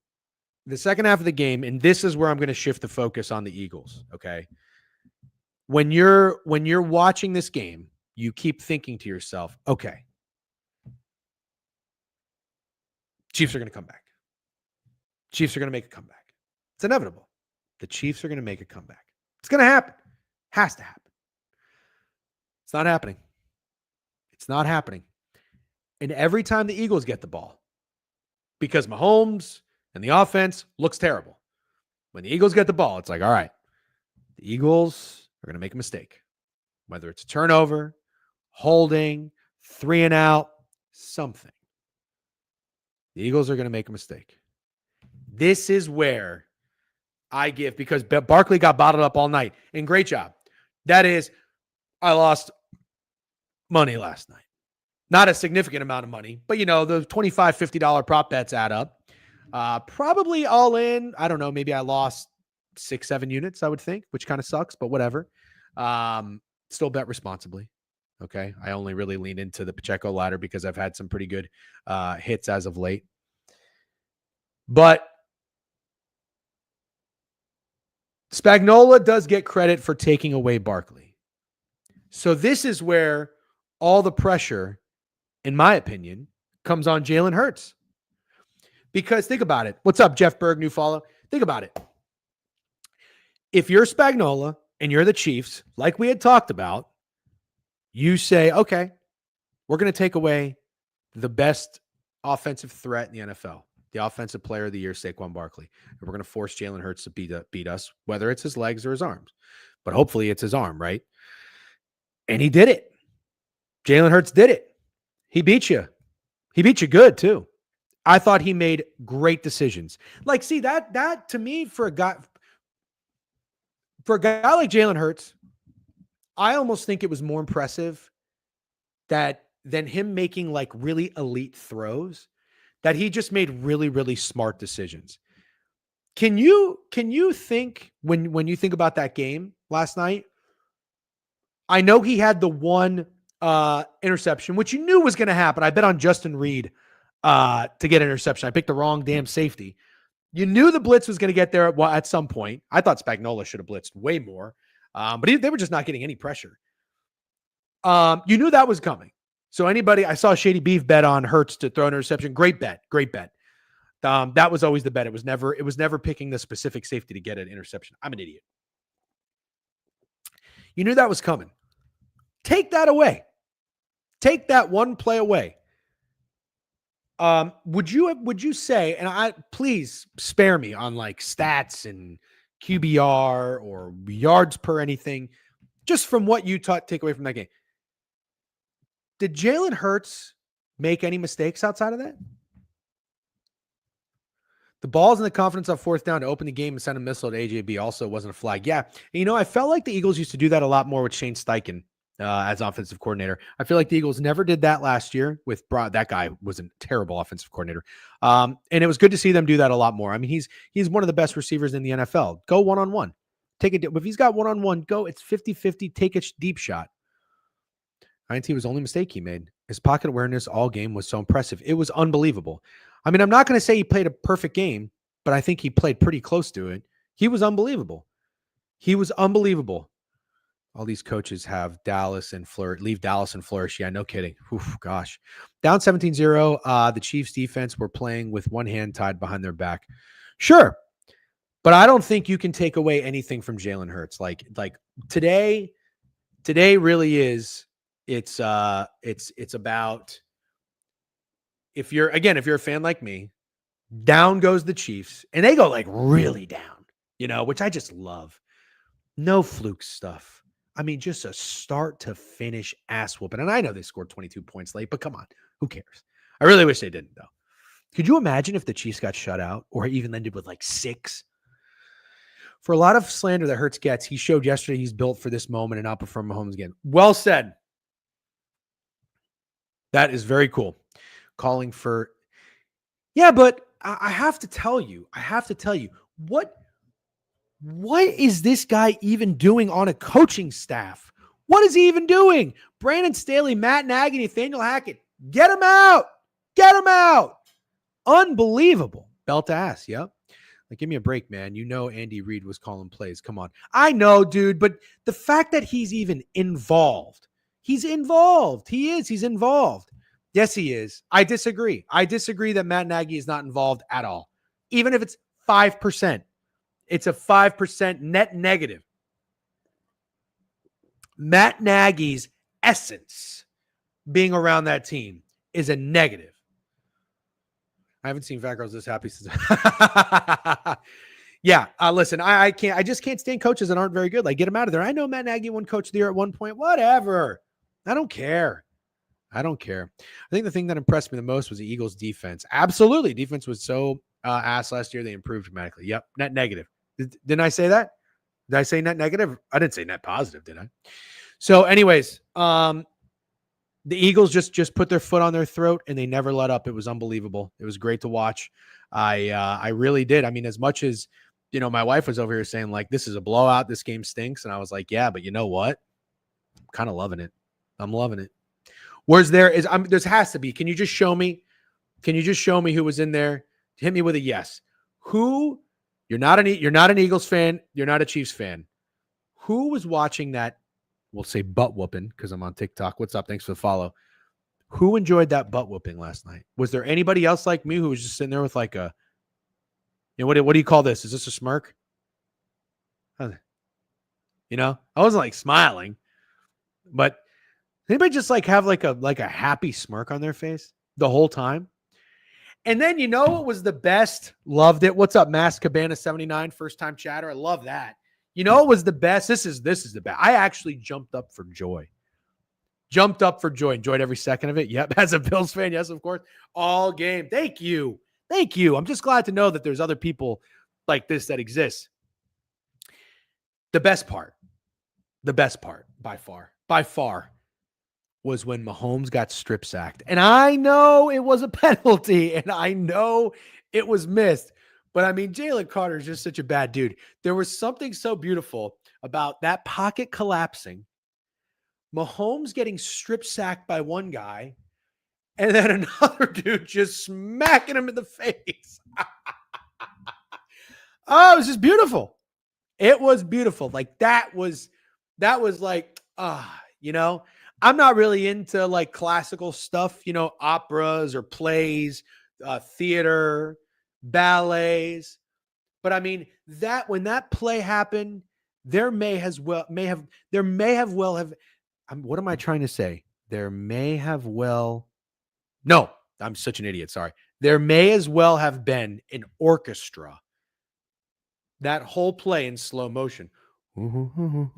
the second half of the game, and this is where I'm going to shift the focus on the Eagles. Okay. When you're watching this game, you keep thinking to yourself, okay, Chiefs are going to come back. Chiefs are going to make a comeback. It's inevitable. The Chiefs are going to make a comeback. It's going to happen. Has to happen. It's not happening. It's not happening. And every time the Eagles get the ball, because Mahomes and the offense looks terrible, when the Eagles get the ball, it's like, all right, the Eagles are going to make a mistake. Whether it's a turnover, holding, 3 and out, something. The Eagles are going to make a mistake. This is where I give, because Barkley got bottled up all night, and great job. That is, I lost money last night. Not a significant amount of money, but the $25, $50 prop bets add up. Probably all in, I don't know, maybe I lost 6-7 units, I would think, which kind of sucks, but whatever. Still bet responsibly. Okay. I only really lean into the Pacheco ladder because I've had some pretty good hits as of late. But Spagnuolo does get credit for taking away Barkley. So this is where all the pressure, in my opinion, comes on Jalen Hurts. Because think about it. What's up, Jeff Berg, new follow? Think about it. If you're Spagnuolo and you're the Chiefs, like we had talked about, you say, okay, we're going to take away the best offensive threat in the NFL, the offensive player of the year, Saquon Barkley. And we're going to force Jalen Hurts to beat us, whether it's his legs or his arms. But hopefully it's his arm, right? And he did it. Jalen Hurts did it. He beat you. He beat you good, too. I thought he made great decisions. Like, see, that to me, for a guy like Jalen Hurts, I almost think it was more impressive than him making like really elite throws, that he just made really, really smart decisions. Can you think when you think about that game last night? I know he had the one interception, which you knew was going to happen. I bet on Justin Reed to get an interception. I picked the wrong damn safety. You knew the blitz was going to get there at some point. I thought Spagnuolo should have blitzed way more, but they were just not getting any pressure. You knew that was coming. So I saw Shady Beef bet on Hurts to throw an interception. Great bet. That was always the bet. It was never picking the specific safety to get an interception. I'm an idiot. You knew that was coming. Take that away. Take that one play away. Would you say, and please spare me on like stats and QBR or yards per anything, just from what you take away from that game. Did Jalen Hurts make any mistakes outside of that? The balls in the confidence on fourth down to open the game and send a missile to AJB also wasn't a flag. Yeah. I felt like the Eagles used to do that a lot more with Shane Steichen as offensive coordinator. I feel like the Eagles never did that last year with that guy was a terrible offensive coordinator. And it was good to see them do that a lot more. I mean, he's one of the best receivers in the NFL. Go one-on-one. Take it. If he's got one-on-one, go. It's 50-50. Take a deep shot. INT was the only mistake he made. His pocket awareness all game was so impressive. It was unbelievable. I mean, I'm not going to say he played a perfect game, but I think he played pretty close to it. He was unbelievable. All these coaches have Dallas and leave Dallas and flourish. Yeah, no kidding. Oof, gosh. Down 17-0. The Chiefs defense were playing with one hand tied behind their back. Sure. But I don't think you can take away anything from Jalen Hurts. Like today, Today really is. It's about, if you're a fan like me, down goes the Chiefs, and they go like really down, which I just love. No fluke stuff. I mean, just a start to finish ass whooping. And I know they scored 22 points late, but come on, who cares? I really wish they didn't, though. Could you imagine if the Chiefs got shut out or even ended with like 6? For a lot of slander that Hurts gets, he showed yesterday he's built for this moment and outperform Mahomes again. Well said. That is very cool. Calling for, yeah, but I have to tell you, what is this guy even doing on a coaching staff? What is he even doing? Brandon Staley, Matt Nagy, Nathaniel Hackett, get him out. Get him out. Unbelievable. Belt to ass. Yep. Like, give me a break, man. Andy Reid was calling plays. Come on. I know, dude, but the fact that he's even involved, he's involved. He is. He's involved. Yes, he is. I disagree. I disagree that Matt Nagy is not involved at all. Even if it's 5%, it's a 5% net negative. Matt Nagy's essence being around that team is a negative. I haven't seen Fat Girls this happy since. Yeah, listen, I just can't stand coaches that aren't very good. Like, get them out of there. I know Matt Nagy won Coach of the Year at one point. Whatever. I don't care. I think the thing that impressed me the most was the Eagles' defense. Absolutely. Defense was so ass last year. They improved dramatically. Yep. Net negative. Didn't I say that? Did I say net negative? I didn't say net positive, did I? So anyways, the Eagles just put their foot on their throat and they never let up. It was unbelievable. It was great to watch. I really did. I mean, as much as, my wife was over here saying like, this is a blowout, this game stinks. And I was like, yeah, but you know what? I'm kind of loving it. I'm loving it. Where's there has to be. Can you just show me who was in there? Hit me with a yes. Who? You're not an Eagles fan. You're not a Chiefs fan. Who was watching that? We'll say butt whooping because I'm on TikTok. What's up? Thanks for the follow. Who enjoyed that butt whooping last night? Was there anybody else like me who was just sitting there with like a, what do you call this? Is this a smirk? I wasn't like smiling, but anybody just like have like a happy smirk on their face the whole time? And then what was the best? Loved it. What's up, Mass Cabana 79, first time chatter? I love that. It was the best. This is the best. I actually jumped up for joy. Enjoyed every second of it. Yep. As a Bills fan, yes, of course. All game. Thank you. I'm just glad to know that there's other people like this that exist. The best part by far was when Mahomes got strip sacked. And I know it was a penalty and I know it was missed. But I mean, Jalen Carter is just such a bad dude. There was something so beautiful about that pocket collapsing, Mahomes getting strip sacked by one guy, and then another dude just smacking him in the face. Oh, it was just beautiful. It was beautiful. Like that was like, I'm not really into like classical stuff, operas or plays, theater, ballets. But I mean, that when that play happened, what am I trying to say? No, I'm such an idiot. Sorry. There may as well have been an orchestra. That whole play in slow motion. And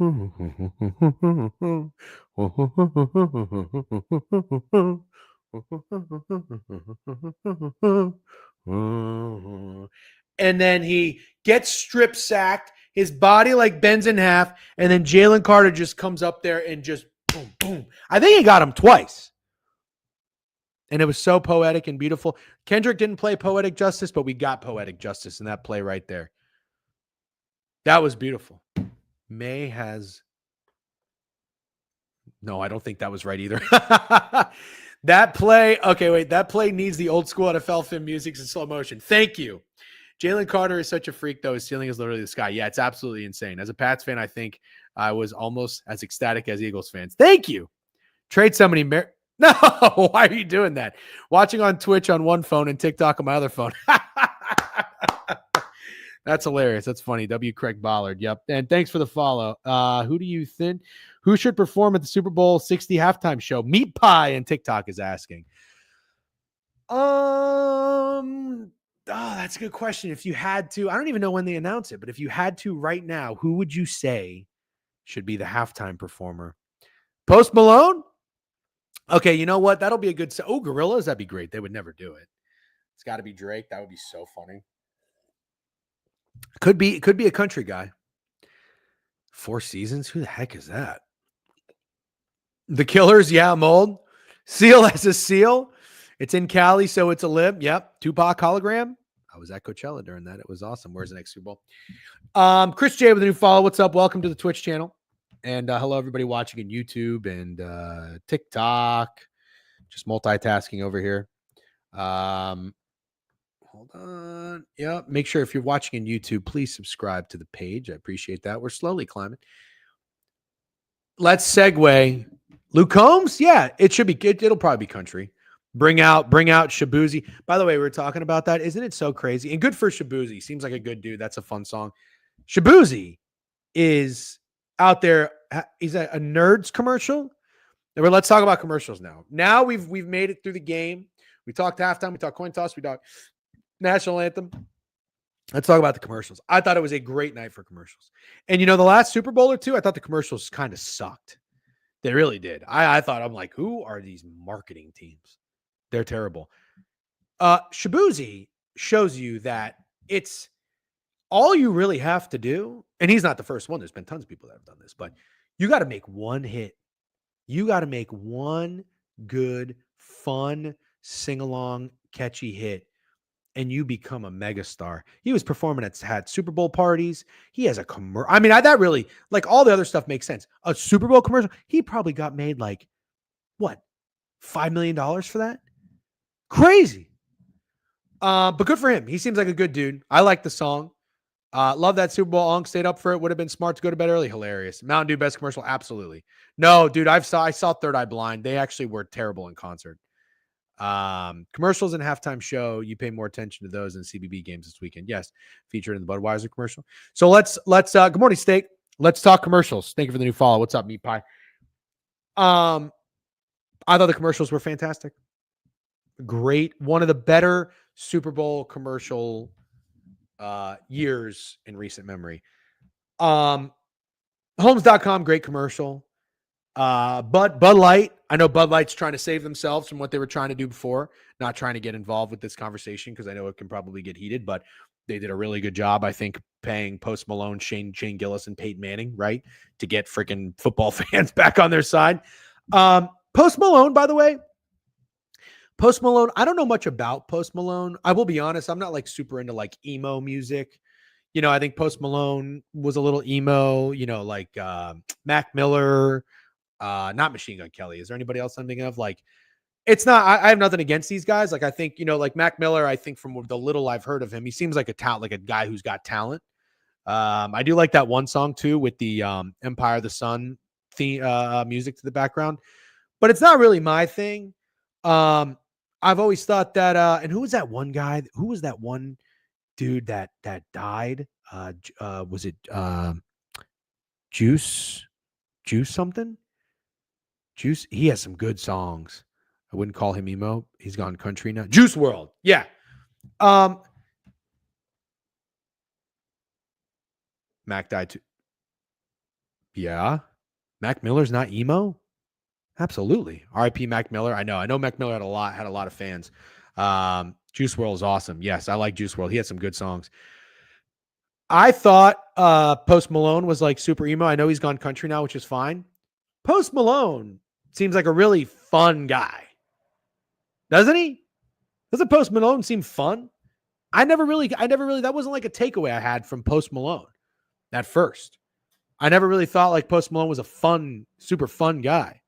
then he gets strip sacked. His body like bends in half. And then Jalen Carter just comes up there and just boom, boom. I think he got him twice. And it was so poetic and beautiful. Kendrick didn't play poetic justice, but we got poetic justice in that play right there. That was beautiful. No, I don't think that was right either. That play, okay, wait. That play needs the old school NFL film music in slow motion. Thank you. Jalen Carter is such a freak, though. His ceiling is literally the sky. Yeah, it's absolutely insane. As a Pats fan, I think I was almost as ecstatic as Eagles fans. Thank you. Trade somebody. No, why are you doing that? Watching on Twitch on one phone and TikTok on my other phone. That's hilarious. That's funny. W. Craig Bollard. Yep. And thanks for the follow. Who do you think? Who should perform at the Super Bowl 60 halftime show? Meat Pie and TikTok is asking. That's a good question. If you had to, I don't even know when they announce it, but if you had to right now, who would you say should be the halftime performer? Post Malone? Okay, you know what? That'll be a good. Oh, Gorillaz? That'd be great. They would never do it. It's got to be Drake. That would be so funny. Could be a country guy. 4 Seasons? Who the heck is that? The Killers? Yeah, Mold. Seal as a seal. It's in Cali, so it's a lib. Yep. Tupac hologram. I was at Coachella during that. It was awesome. Where's the next Super Bowl? Chris J with a new follow. What's up? Welcome to the Twitch channel. And hello, everybody watching in YouTube and TikTok. Just multitasking over here. Hold on. Yeah. Make sure if you're watching in YouTube, please subscribe to the page. I appreciate that. We're slowly climbing. Let's segue. Luke Combs? Yeah, it should be good. It'll probably be country. Bring out Shabuzi. By the way, we were talking about that. Isn't it so crazy? And good for Shabuzi. Seems like a good dude. That's a fun song. Shabuzi is out there. He's a Nerds commercial. Let's talk about commercials now. Now we've made it through the game. We talked halftime. We talked coin toss. We talked national anthem. Let's talk about the commercials. I thought it was a great night for commercials. And, the last Super Bowl or two, I thought the commercials kind of sucked. They really did. I thought, I'm like, who are these marketing teams? They're terrible. Shabuzi shows you that it's all you really have to do. And he's not the first one. There's been tons of people that have done this, but you got to make one hit. You got to make one good, fun, sing-along, catchy hit, and you become a megastar. He was performing had Super Bowl parties. He has a commercial. I mean, that really, like, all the other stuff makes sense. A Super Bowl commercial, he probably got made like, what, $5 million for that? Crazy. But good for him. He seems like a good dude. I like the song. Love that Super Bowl. Ong stayed up for it. Would have been smart to go to bed early. Hilarious. Mountain Dew best commercial. Absolutely. No, dude, I saw Third Eye Blind. They actually were terrible in concert. Commercials and halftime show. You pay more attention to those than CBB games this weekend. Yes. Featured in the Budweiser commercial. So let's good morning, Steak. Let's talk commercials. Thank you for the new follow. What's up, Meat Pie? I thought the commercials were fantastic. Great. One of the better Super Bowl commercial years in recent memory. Homes.com, great commercial. Bud Light. I know Bud Light's trying to save themselves from what they were trying to do before, not trying to get involved with this conversation because I know it can probably get heated, but they did a really good job, I think, paying Post Malone, Shane Gillis, and Peyton Manning, right, to get freaking football fans back on their side. Post Malone, by the way, I don't know much about Post Malone. I will be honest, I'm not like super into like emo music. I think Post Malone was a little emo, like Mac Miller, not Machine Gun Kelly. Is there anybody else I'm thinking of? Like, it's not, I have nothing against these guys. Like, I think, like Mac Miller, I think from the little I've heard of him, he seems like a guy who's got talent. I do like that one song too, with the Empire of the Sun theme, music to the background, but it's not really my thing. I've always thought that, and who was that one guy? Who was that one dude that died? Was it Juice something? Juice. He has some good songs. I wouldn't call him emo. He's gone country now. Juice WRLD. Yeah. Mac died too. Yeah. Mac Miller's not emo? Absolutely. R.I.P. Mac Miller. I know Mac Miller had a lot of fans. Juice WRLD is awesome. Yes, I like Juice WRLD. He had some good songs. I thought Post Malone was like super emo. I know he's gone country now, which is fine. Post Malone seems like a really fun guy. Doesn't he? Doesn't Post Malone seem fun? I never really, that wasn't like a takeaway I had from Post Malone at first. I never really thought like Post Malone was a super fun guy.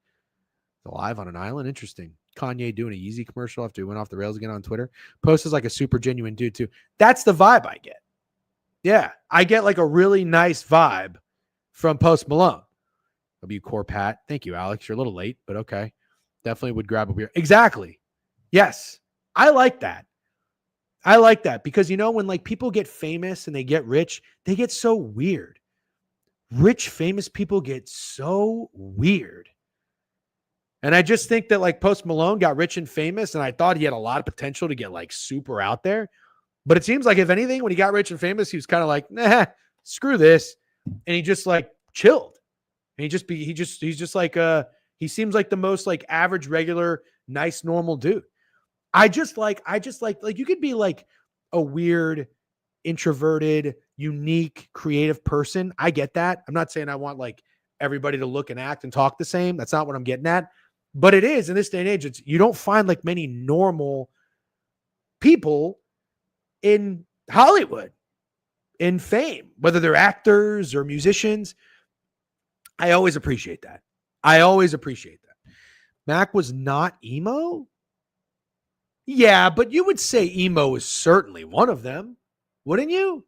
Alive on an island. Interesting. Kanye doing a Yeezy commercial after he went off the rails again on Twitter. Post is like a super genuine dude too. That's the vibe I get. Yeah. I get like a really nice vibe from Post Malone. W Core Pat. Thank you, Alex. You're a little late, but okay. Definitely would grab a beer. Exactly. Yes. I like that. I like that because, when like people get famous and they get rich, they get so weird. Rich, famous people get so weird. And I just think that like Post Malone got rich and famous, and I thought he had a lot of potential to get like super out there. But it seems like, if anything, when he got rich and famous, he was kind of like, nah, screw this. And he just like chilled. And he's just like, he seems like the most like average, regular, nice, normal dude. I just like you could be like a weird, introverted, unique, creative person. I get that. I'm not saying I want like everybody to look and act and talk the same. That's not what I'm getting at. But it is in this day and age. You don't find like many normal people in Hollywood, in fame, whether they're actors or musicians. I always appreciate that. Mac was not emo. Yeah, but you would say emo is certainly one of them, wouldn't you?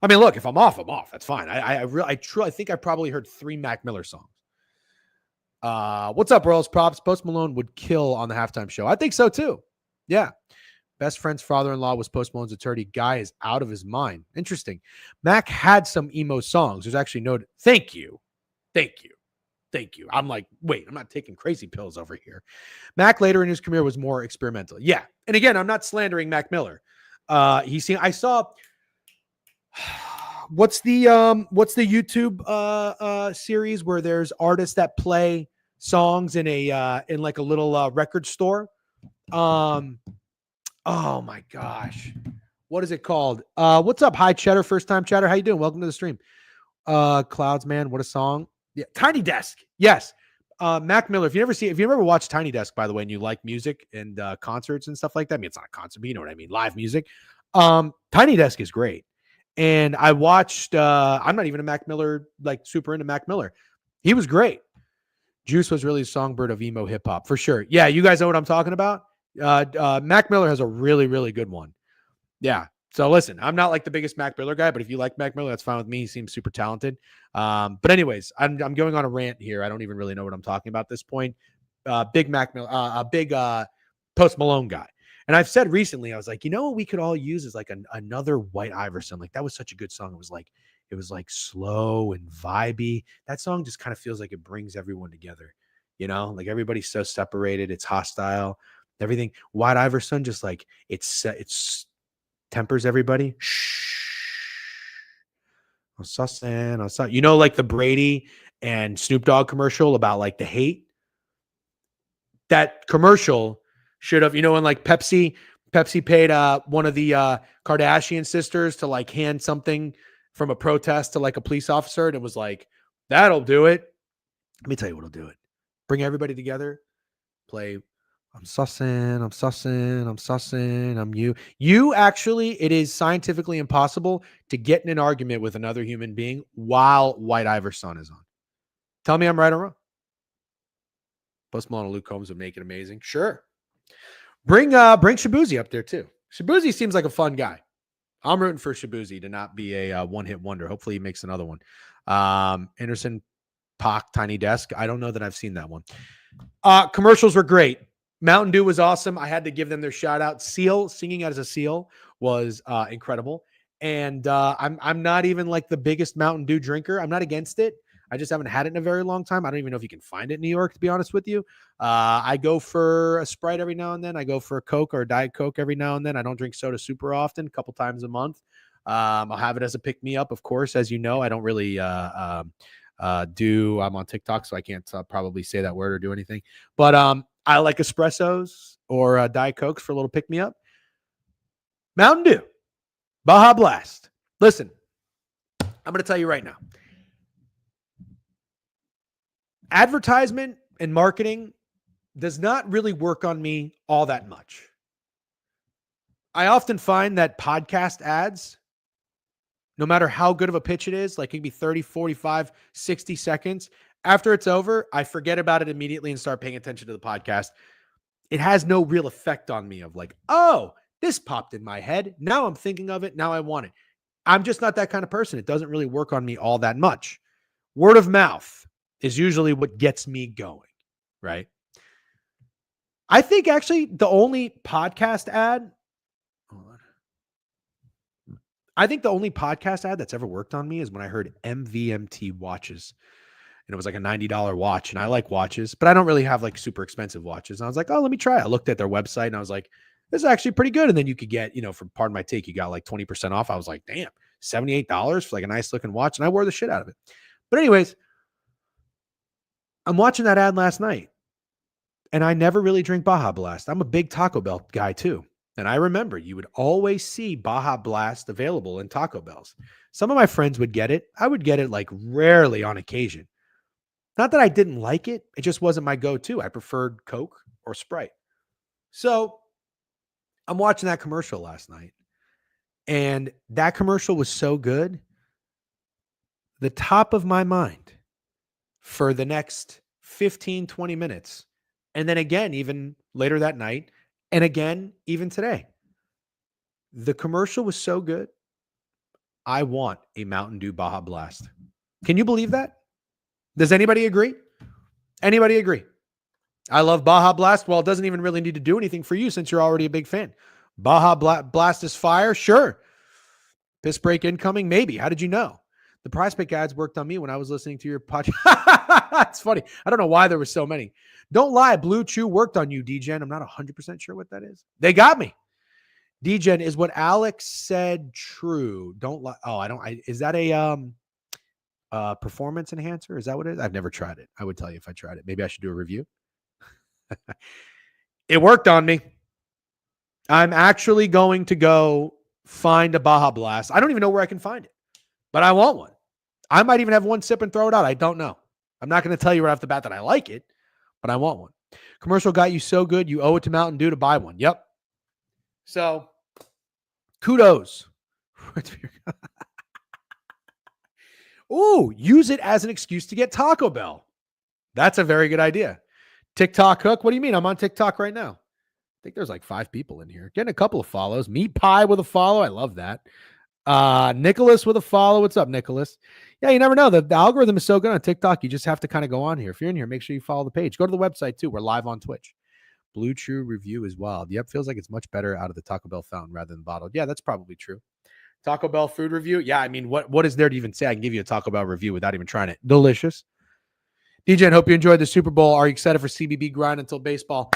I mean, look, if I'm off, I'm off. That's fine. I think I probably heard 3 Mac Miller songs. What's up, Royals Props? Post Malone would kill on the halftime show. I think so too. Yeah. Best friend's father-in-law was Post Malone's attorney. Guy is out of his mind. Interesting. Mac had some emo songs. There's actually no. Thank you. I'm like, wait, I'm not taking crazy pills over here. Mac later in his career was more experimental. Yeah. And again, I'm not slandering Mac Miller. I saw what's the YouTube series where there's artists that play songs in like a little record store. Oh my gosh. What is it called? What's up? Hi, Cheddar. First time chatter. How you doing? Welcome to the stream. Clouds, man. What a song. Yeah. Tiny Desk. Yes. Mac Miller. If you ever watched Tiny Desk, by the way, and you like music and concerts and stuff like that, I mean, it's not a concert, but you know what I mean? Live music. Tiny Desk is great. And I watched, I'm not even a Mac Miller, like super into Mac Miller. He was great. Juice was really a songbird of emo hip hop for sure. Yeah. You guys know what I'm talking about? Mac Miller has a really, really good one. Yeah. So listen, I'm not like the biggest Mac Miller guy, but if you like Mac Miller, that's fine with me. He seems super talented. But anyways, I'm going on a rant here. I don't even really know what I'm talking about at this point. Big Mac Miller, big Post Malone guy. And I've said recently, I was like, what we could all use is like another White Iverson. Like that was such a good song. It was like slow and vibey. That song just kind of feels like it brings everyone together. Like everybody's so separated. It's hostile. Everything. White Iverson just like it's tempers everybody. Shh. I'm sussing. Like the Brady and Snoop Dogg commercial about like the hate. That commercial should have, when like Pepsi paid one of the Kardashian sisters to like hand something from a protest to like a police officer, and it was like, that'll do it. Let me tell you what'll do it. Bring everybody together. Play I'm sussing, I'm you. You actually, it is scientifically impossible to get in an argument with another human being while White Iverson is on. Tell me I'm right or wrong. Post Malone and Luke Combs would make it amazing. Sure. Bring Shabuzi up there too. Shabuzi seems like a fun guy. I'm rooting for Shabuzi to not be a one-hit wonder. Hopefully he makes another one. Anderson, Pac, Tiny Desk. I don't know that I've seen that one. Commercials were great. Mountain Dew was awesome. I had to give them their shout out. Seal, singing as a seal was incredible. And I'm not even like the biggest Mountain Dew drinker. I'm not against it. I just haven't had it in a very long time. I don't even know if you can find it in New York, to be honest with you. I go for a Sprite every now and then. I go for a Coke or a Diet Coke every now and then. I don't drink soda super often, a couple times a month. I'll have it as a pick-me-up, of course. As you know, I don't really I'm on TikTok, so I can't probably say that word or do anything. But I like espressos or Diet Cokes for a little pick-me-up. Mountain Dew, Baja Blast. Listen, I'm going to tell you right now. Advertisement and marketing does not really work on me all that much. I often find that podcast ads, no matter how good of a pitch it is, like it can be 30, 45, 60 seconds. After it's over, I forget about it immediately and start paying attention to the podcast. It has no real effect on me of like, oh, this popped in my head. Now I'm thinking of it. Now I want it. I'm just not that kind of person. It doesn't really work on me all that much. Word of mouth is usually what gets me going, right? I think actually the only podcast ad, hold on. I think the only podcast ad that's ever worked on me is when I heard MVMT watches. And it was like a $90 watch. And I like watches, but I don't really have like super expensive watches. And I was like, oh, let me try it. I looked at their website and I was like, this is actually pretty good. And then you could get, for Pardon My Take, you got like 20% off. I was like, damn, $78 for like a nice looking watch. And I wore the shit out of it. But anyways, I'm watching that ad last night and I never really drink Baja Blast. I'm a big Taco Bell guy too. And I remember you would always see Baja Blast available in Taco Bells. Some of my friends would get it. I would get it like rarely on occasion. Not that I didn't like it. It just wasn't my go-to. I preferred Coke or Sprite. So I'm watching that commercial last night. And that commercial was so good. The top of my mind for the next 15, 20 minutes. And then again, even later that night. And again, even today. The commercial was so good. I want a Mountain Dew Baja Blast. Can you believe that? Does anybody agree? Anybody agree? I love Baja Blast. Well, it doesn't even really need to do anything for you since you're already a big fan. Baja Blast is fire? Sure. Piss break incoming? Maybe. How did you know? The Prize Pick ads worked on me when I was listening to your podcast. It's funny. I don't know why there were so many. Don't lie. Blue Chew worked on you, DGen. I'm not 100% sure what that is. They got me. DGen, is what Alex said true? Don't lie. Oh, is that a performance enhancer? Is that what it is? I've never tried it. I would tell you if I tried it. Maybe I should do a review. It worked on me. I'm actually going to go find a Baja Blast. I don't even know where I can find it, but I want one. I might even have one sip and throw it out. I don't know. I'm not going to tell you right off the bat that I like it, but I want one. Commercial got you so good, you owe it to Mountain Dew to buy one. Yep. So, kudos. Ooh, use it as an excuse to get Taco Bell. That's a very good idea. TikTok hook. What do you mean? I'm on TikTok right now. I think there's like 5 people in here. Getting a couple of follows. Meat Pie with a follow. I love that. Nicholas with a follow. What's up, Nicholas? Yeah, you never know. The algorithm is so good on TikTok. You just have to kind of go on here. If you're in here, make sure you follow the page. Go to the website too. We're live on Twitch. Blue Chew review is wild. Yep, feels like it's much better out of the Taco Bell fountain rather than bottled. Yeah, that's probably true. Taco Bell food review. Yeah, I mean, what is there to even say? I can give you a Taco Bell review without even trying it. Delicious. DJ, hope you enjoyed the Super Bowl. Are you excited for CBB grind until baseball?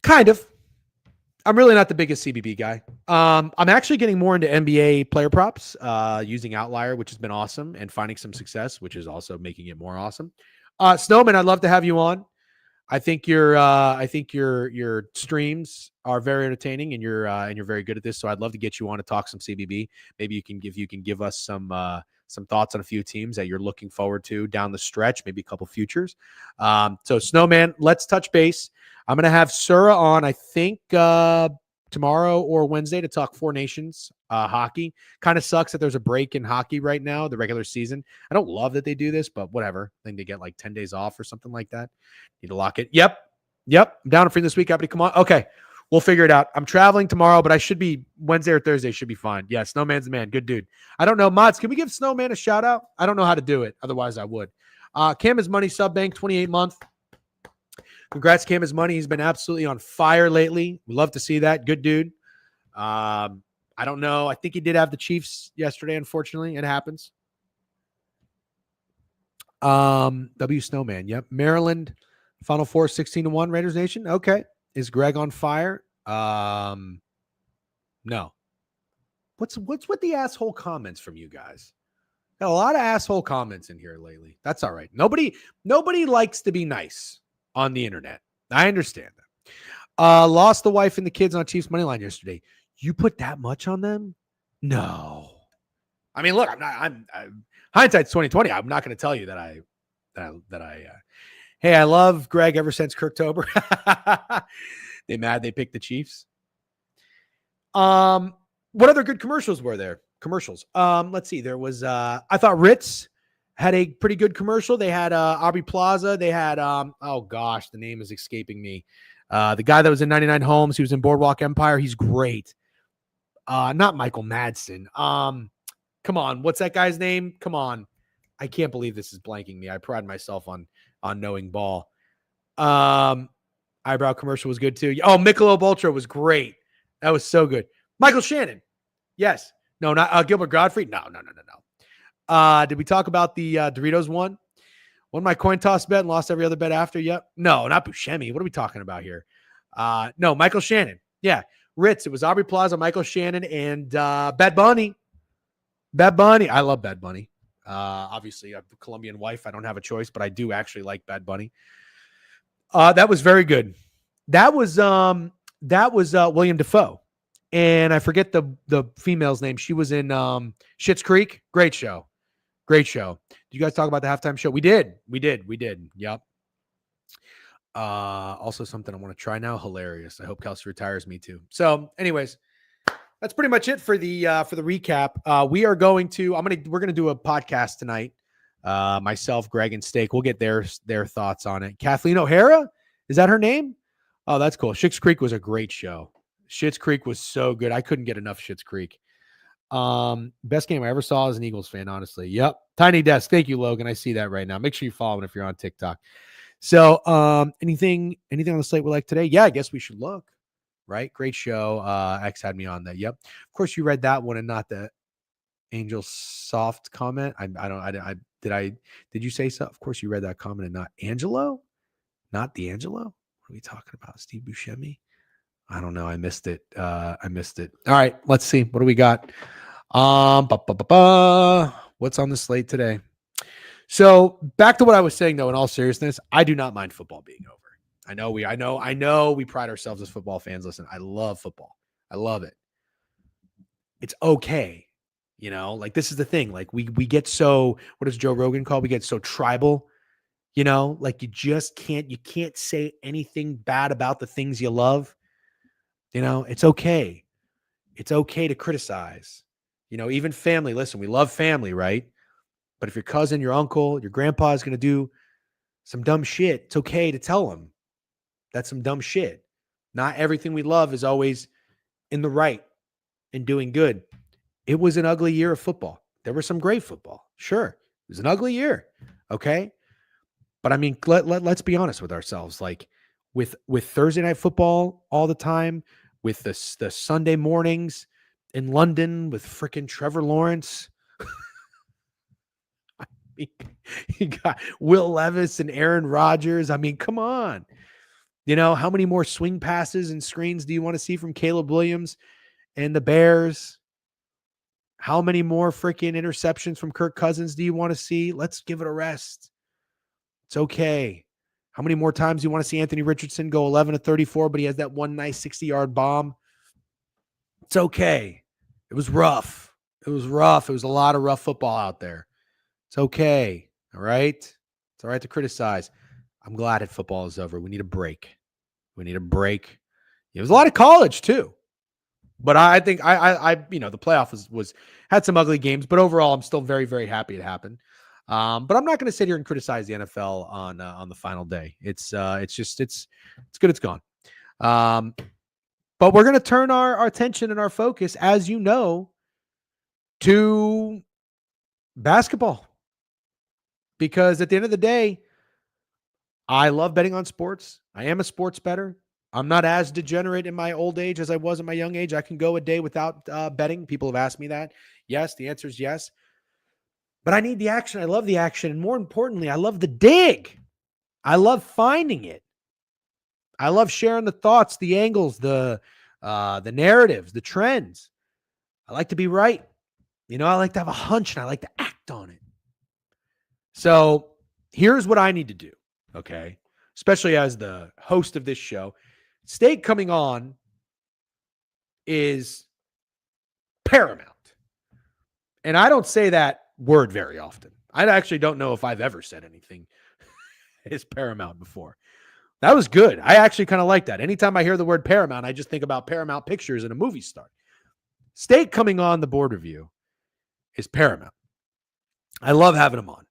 Kind of. I'm really not the biggest CBB guy. I'm actually getting more into NBA player props, using Outlier, which has been awesome, and finding some success, which is also making it more awesome. Snowman, I'd love to have you on. I think your streams are very entertaining, and you're very good at this. So I'd love to get you on to talk some CBB. Maybe you can give us some thoughts on a few teams that you're looking forward to down the stretch, maybe a couple futures. So Snowman, let's touch base. I'm going to have Sura on, I think, tomorrow or Wednesday to talk Four Nations hockey. Kind of sucks that there's a break in hockey right now, the regular season. I don't love that they do this, but whatever. I think they get like 10 days off or something like that. Need to lock it. Yep. I'm down and free this week. Happy to come on. Okay. We'll figure it out. I'm traveling tomorrow, but I should be Wednesday or Thursday. Should be fine. Yeah, Snowman's the man. Good dude. I don't know. Mods, can we give Snowman a shout out? I don't know how to do it. Otherwise, I would. Cam is Money Subbank, 28 month. Congrats, Cam is Money. He's been absolutely on fire lately. We love to see that. Good dude. I don't know. I think he did have the Chiefs yesterday. Unfortunately, it happens. W Snowman. Yep. Maryland, Final Four, 16-1. Raiders Nation. Okay. Is Greg on fire? No. What's with the asshole comments from you guys? Got a lot of asshole comments in here lately. That's all right. Nobody likes to be nice on the internet. I understand that. Lost the wife and the kids on Chiefs money line yesterday. You put that much on them? No. I mean, look, I'm hindsight's 2020. I'm not going to tell you that I hey, I love Greg ever since Kirktober. They mad they picked the Chiefs. What other good commercials were there? Let's see. There was I thought Ritz had a pretty good commercial. They had Aubrey Plaza. They had oh gosh, the name is escaping me. The guy that was in 99 Homes, he was in Boardwalk Empire. He's great. Not Michael Madsen. Come on, what's that guy's name? Come on. I can't believe this is blanking me. I pride myself on knowing ball. Eyebrow commercial was good too. Oh, Michelob Ultra was great. That was so good. Michael Shannon. Yes. No, not Gilbert Godfrey. No. Did we talk about the Doritos one? Won my coin toss bet and lost every other bet after. Yep. No, not Buscemi. What are we talking about here? No, Michael Shannon. Yeah. Ritz. It was Aubrey Plaza, Michael Shannon, and Bad Bunny. Bad Bunny. I love Bad Bunny. Obviously, I have a Colombian wife. I don't have a choice, but I do actually like Bad Bunny. That was very good. That was William Dafoe. And I forget the female's name. She was in Schitt's Creek. Great show. Did you guys talk about the halftime show? We did. Yep. Also something I want to try now. Hilarious. I hope Kelsey retires. Me too. So anyways, that's pretty much it for the recap. We're going to do a podcast tonight. Myself, Greg, and Steak. We'll get their thoughts on it. Kathleen O'Hara, is that her name? Oh, that's cool. Schitt's Creek was a great show. Schitt's Creek was so good. I couldn't get enough Schitt's Creek. Best game I ever saw as an Eagles fan, honestly. Yep. Tiny Desk. Thank you, Logan. I see that right now. Make sure you follow it if you're on TikTok. So, anything on the slate we like today? Yeah, I guess we should look. Right? Great show. X had me on that. Yep. Of course, you read that one and not the Angel Soft comment. Did you say so? Of course, you read that comment and not Angelo? Not D'Angelo? What are we talking about? Steve Buscemi? I don't know. I missed it. All right. Let's see. What do we got? What's on the slate today? So back to what I was saying, though, in all seriousness, I do not mind football being over. I know we pride ourselves as football fans. Listen, I love football. I love it. It's okay. Like this is the thing. Like we get so, what does Joe Rogan call? We get so tribal, like you can't say anything bad about the things you love. It's okay. It's okay to criticize, even family. Listen, we love family, right? But if your cousin, your uncle, your grandpa is going to do some dumb shit, it's okay to tell them that's some dumb shit. Not everything we love is always in the right and doing good. It was an ugly year of football. There was some great football. Sure. It was an ugly year. Okay. But I mean, let's be honest with ourselves. Like with Thursday night football all the time, with the Sunday mornings in London with freaking Trevor Lawrence. I mean, you got Will Levis and Aaron Rodgers. I mean, come on. How many more swing passes and screens do you want to see from Caleb Williams and the Bears? How many more freaking interceptions from Kirk Cousins do you want to see? Let's give it a rest. It's okay. How many more times do you want to see Anthony Richardson go 11 of 34, but he has that one nice 60-yard bomb? It's okay. It was rough. It was a lot of rough football out there. It's okay. All right? It's all right to criticize. I'm glad that football is over. We need a break. It was a lot of college too. But I think the playoff was had some ugly games, but overall I'm still very, very happy it happened. But I'm not going to sit here and criticize the NFL on the final day. It's good. It's gone. But we're going to turn our attention and our focus, as you know, to basketball, because at the end of the day, I love betting on sports. I am a sports bettor. I'm not as degenerate in my old age as I was in my young age. I can go a day without betting. People have asked me that. Yes, the answer is yes. But I need the action. I love the action. And more importantly, I love the dig. I love finding it. I love sharing the thoughts, the angles, the narratives, the trends. I like to be right. I like to have a hunch and I like to act on it. So here's what I need to do. Okay. Especially as the host of this show. Steak coming on is paramount. And I don't say that word very often. I actually don't know if I've ever said anything is paramount before. That was good. I actually kind of like that. Anytime I hear the word paramount, I just think about Paramount Pictures and a movie star. Steak coming on the board review is paramount. I love having him on.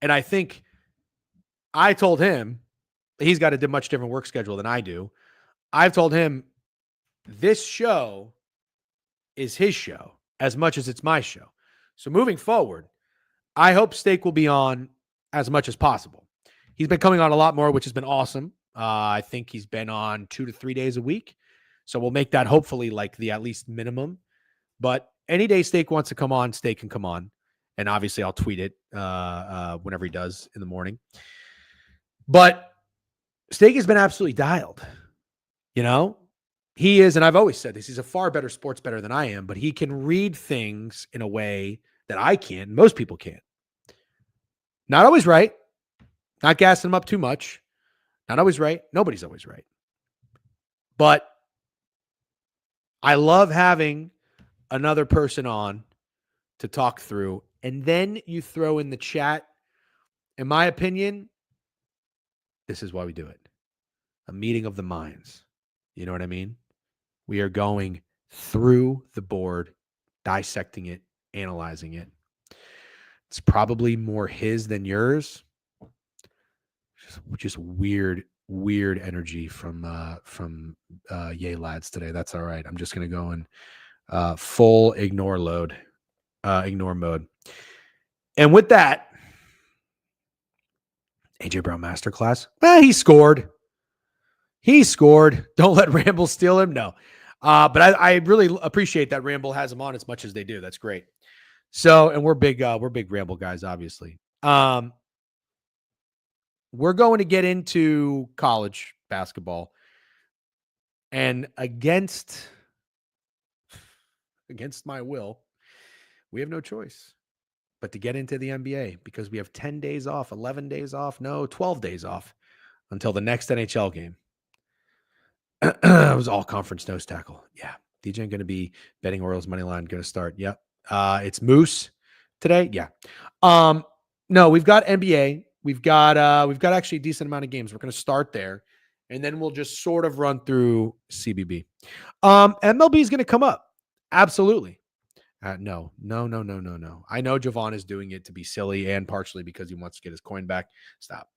And I think I told him, he's got a much different work schedule than I do. I've told him this show is his show as much as it's my show. So moving forward, I hope Steak will be on as much as possible. He's been coming on a lot more, which has been awesome. I think he's been on 2 to 3 days a week. So we'll make that hopefully like the at least minimum. But any day Steak wants to come on, Steak can come on. And obviously I'll tweet it whenever he does in the morning. But Steak has been absolutely dialed. You know, he is, and I've always said this, he's a far better sports bettor than I am, but he can read things in a way that I can't. Most people can't. Not always right. Not gassing him up too much. Not always right. Nobody's always right. But I love having another person on to talk through. And then you throw in the chat. In my opinion, this is why we do it. A meeting of the minds. You know what I mean? We are going through the board, dissecting it, analyzing it. It's probably more his than yours. Just weird energy from Yay Lads today. That's all right. I'm just going to go in full ignore mode. And with that, AJ Brown masterclass. Well, he scored. Don't let Ramble steal him. No. But I really appreciate that Ramble has him on as much as they do. That's great. So, and we're big Ramble guys, obviously. We're going to get into college basketball, and against my will, we have no choice but to get into the NBA because we have 10 days off, 11 days off, 12 days off until the next NHL game. It was all conference nose tackle. Yeah. DJ going to be betting Orioles money line going to start. Yep. It's Moose today. Yeah. No, we've got NBA. We've got actually a decent amount of games. We're going to start there, and then we'll just sort of run through CBB. MLB is going to come up. Absolutely. No. I know Javon is doing it to be silly and partially because he wants to get his coin back. Stop.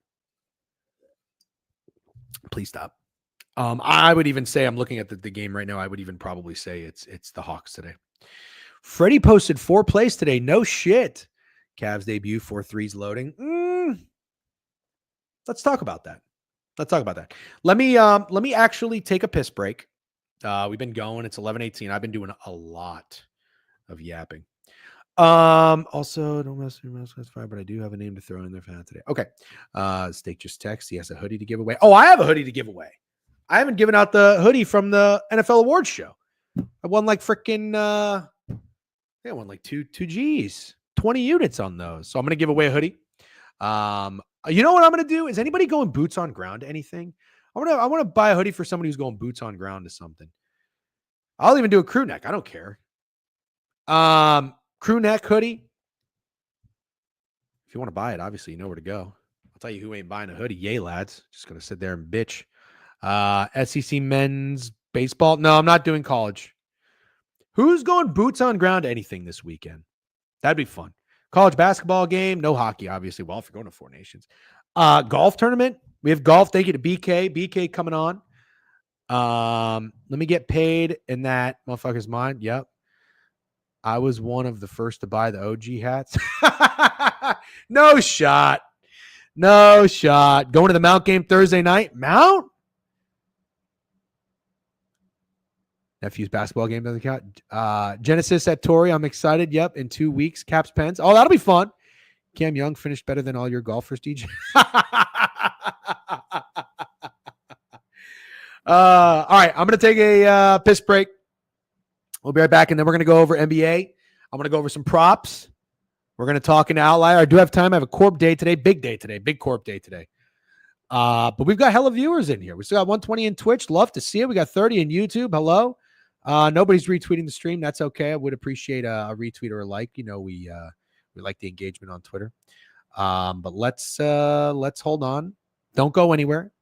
Please stop. I would even say, I'm looking at the game right now, I would even probably say it's the Hawks today. Freddie posted 4 plays today. No shit. Cavs debut, 4 threes loading. Let's talk about that. Let me actually take a piss break. We've been going. It's 11:18. I've been doing a lot of yapping. Also, don't mess with your mouse. That's fine, but I do have a name to throw in there for that today. Okay. Steak just text. He has a hoodie to give away. Oh, I have a hoodie to give away. I haven't given out the hoodie from the NFL Awards show. I won like freaking I won like two G's, 20 units on those. So I'm gonna give away a hoodie. You know what I'm gonna do? Is anybody going boots on ground to anything? I want to buy a hoodie for somebody who's going boots on ground to something. I'll even do a crew neck. I don't care. Crew neck hoodie. If you want to buy it, obviously you know where to go. I'll tell you who ain't buying a hoodie. Yay, lads. Just gonna sit there and bitch. SEC men's baseball. No, I'm not doing college. Who's going boots on ground to anything this weekend? That'd be fun. College basketball game. No hockey, obviously. Well, if you're going to Four Nations. Golf tournament. We have golf. Thank you to BK. BK coming on. Let me get paid in that motherfucker's mind. Yep. I was one of the first to buy the OG hats. No shot. Going to the Mount game Thursday night. Mount? Nephew's basketball game doesn't count. Genesis at Torrey. I'm excited. Yep. In 2 weeks. Caps Pens. Oh, that'll be fun. Cam Young finished better than all your golfers, DJ. All right. I'm going to take a piss break. We'll be right back, and then we're going to go over NBA. I'm going to go over some props. We're going to talk an outlier. I do have time. I have a corp day today. Big corp day today. But we've got hella viewers in here. We still got 120 in Twitch. Love to see it. We got 30 in YouTube. Hello. Nobody's retweeting the stream. That's okay. I would appreciate a retweet or a like. You know, we like the engagement on Twitter. But let's hold on. Don't go anywhere.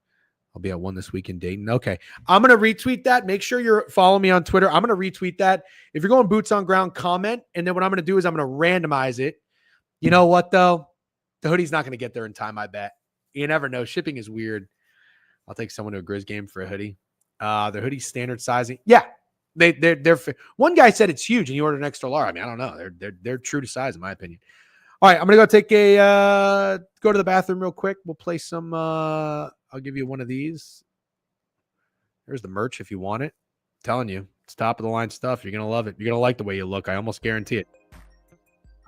I'll be at one this week in Dayton. Okay. I'm going to retweet that. Make sure you're following me on Twitter. I'm going to retweet that. If you're going boots on ground, comment. And then what I'm going to do is I'm going to randomize it. You know what, though? The hoodie's not going to get there in time, I bet. You never know. Shipping is weird. I'll take someone to a Grizz game for a hoodie. The hoodie's standard sizing. Yeah. They're one guy said it's huge and you ordered an extra large. I mean, I don't know. They're true to size, in my opinion. All right. I'm going to go go to the bathroom real quick. We'll play some, I'll give you one of these. There's the merch if you want it. telling you, it's top of the line stuff. You're going to love it. You're going to like the way you look. I almost guarantee it.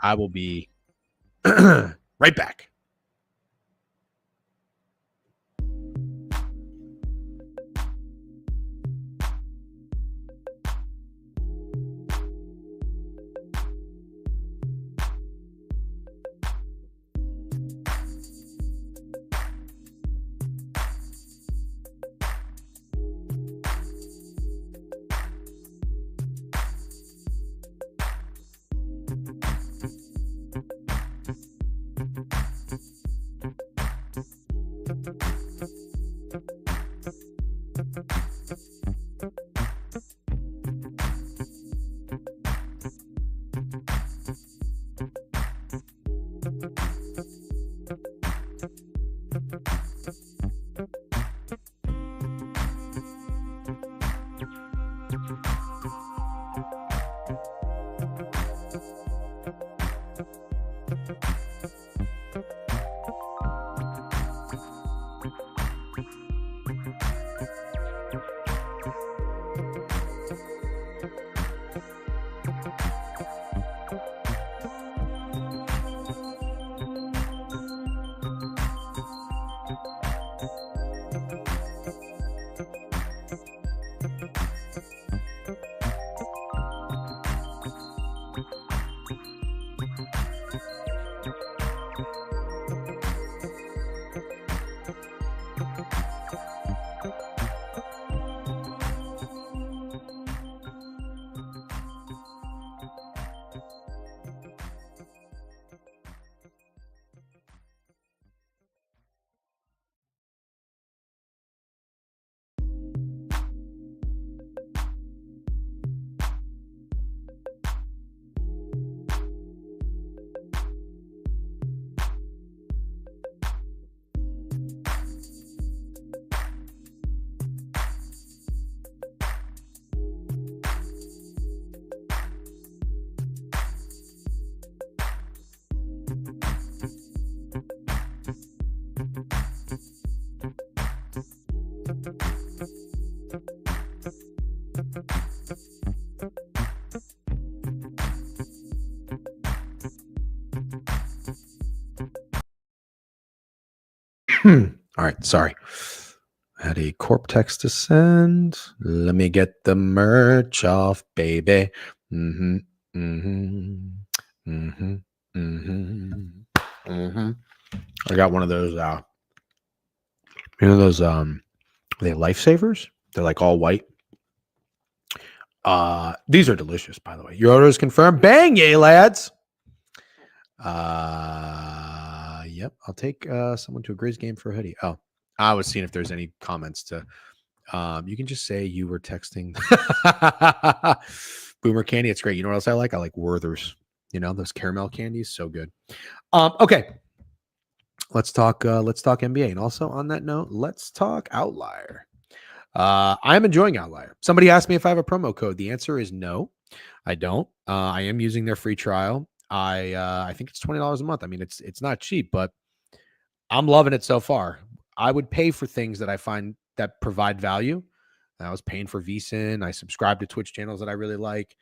I will be right back. All right, sorry. I had a corp text to send. Let me get the merch off, baby. I got one of those. Those. Are they lifesavers? They're like all white. These are delicious, by the way. Your order is confirmed. Bang, yay, lads. Yep. I'll take someone to a Grizz game for a hoodie. Oh, I was seeing if there's any comments to. You can just say you were texting Boomer Candy. It's great. You know what else I like? I like Werther's. You know, those caramel candies, so good. Okay. Let's talk NBA. And also on that note, let's talk Outlier. I'm enjoying Outlier. Somebody asked me if I have a promo code. The answer is no, I don't. I am using their free trial. I think it's $20 a month. I mean, it's not cheap, but I'm loving it so far. I would pay for things that I find that provide value. I was paying for VSiN. I subscribe to Twitch channels that I really like.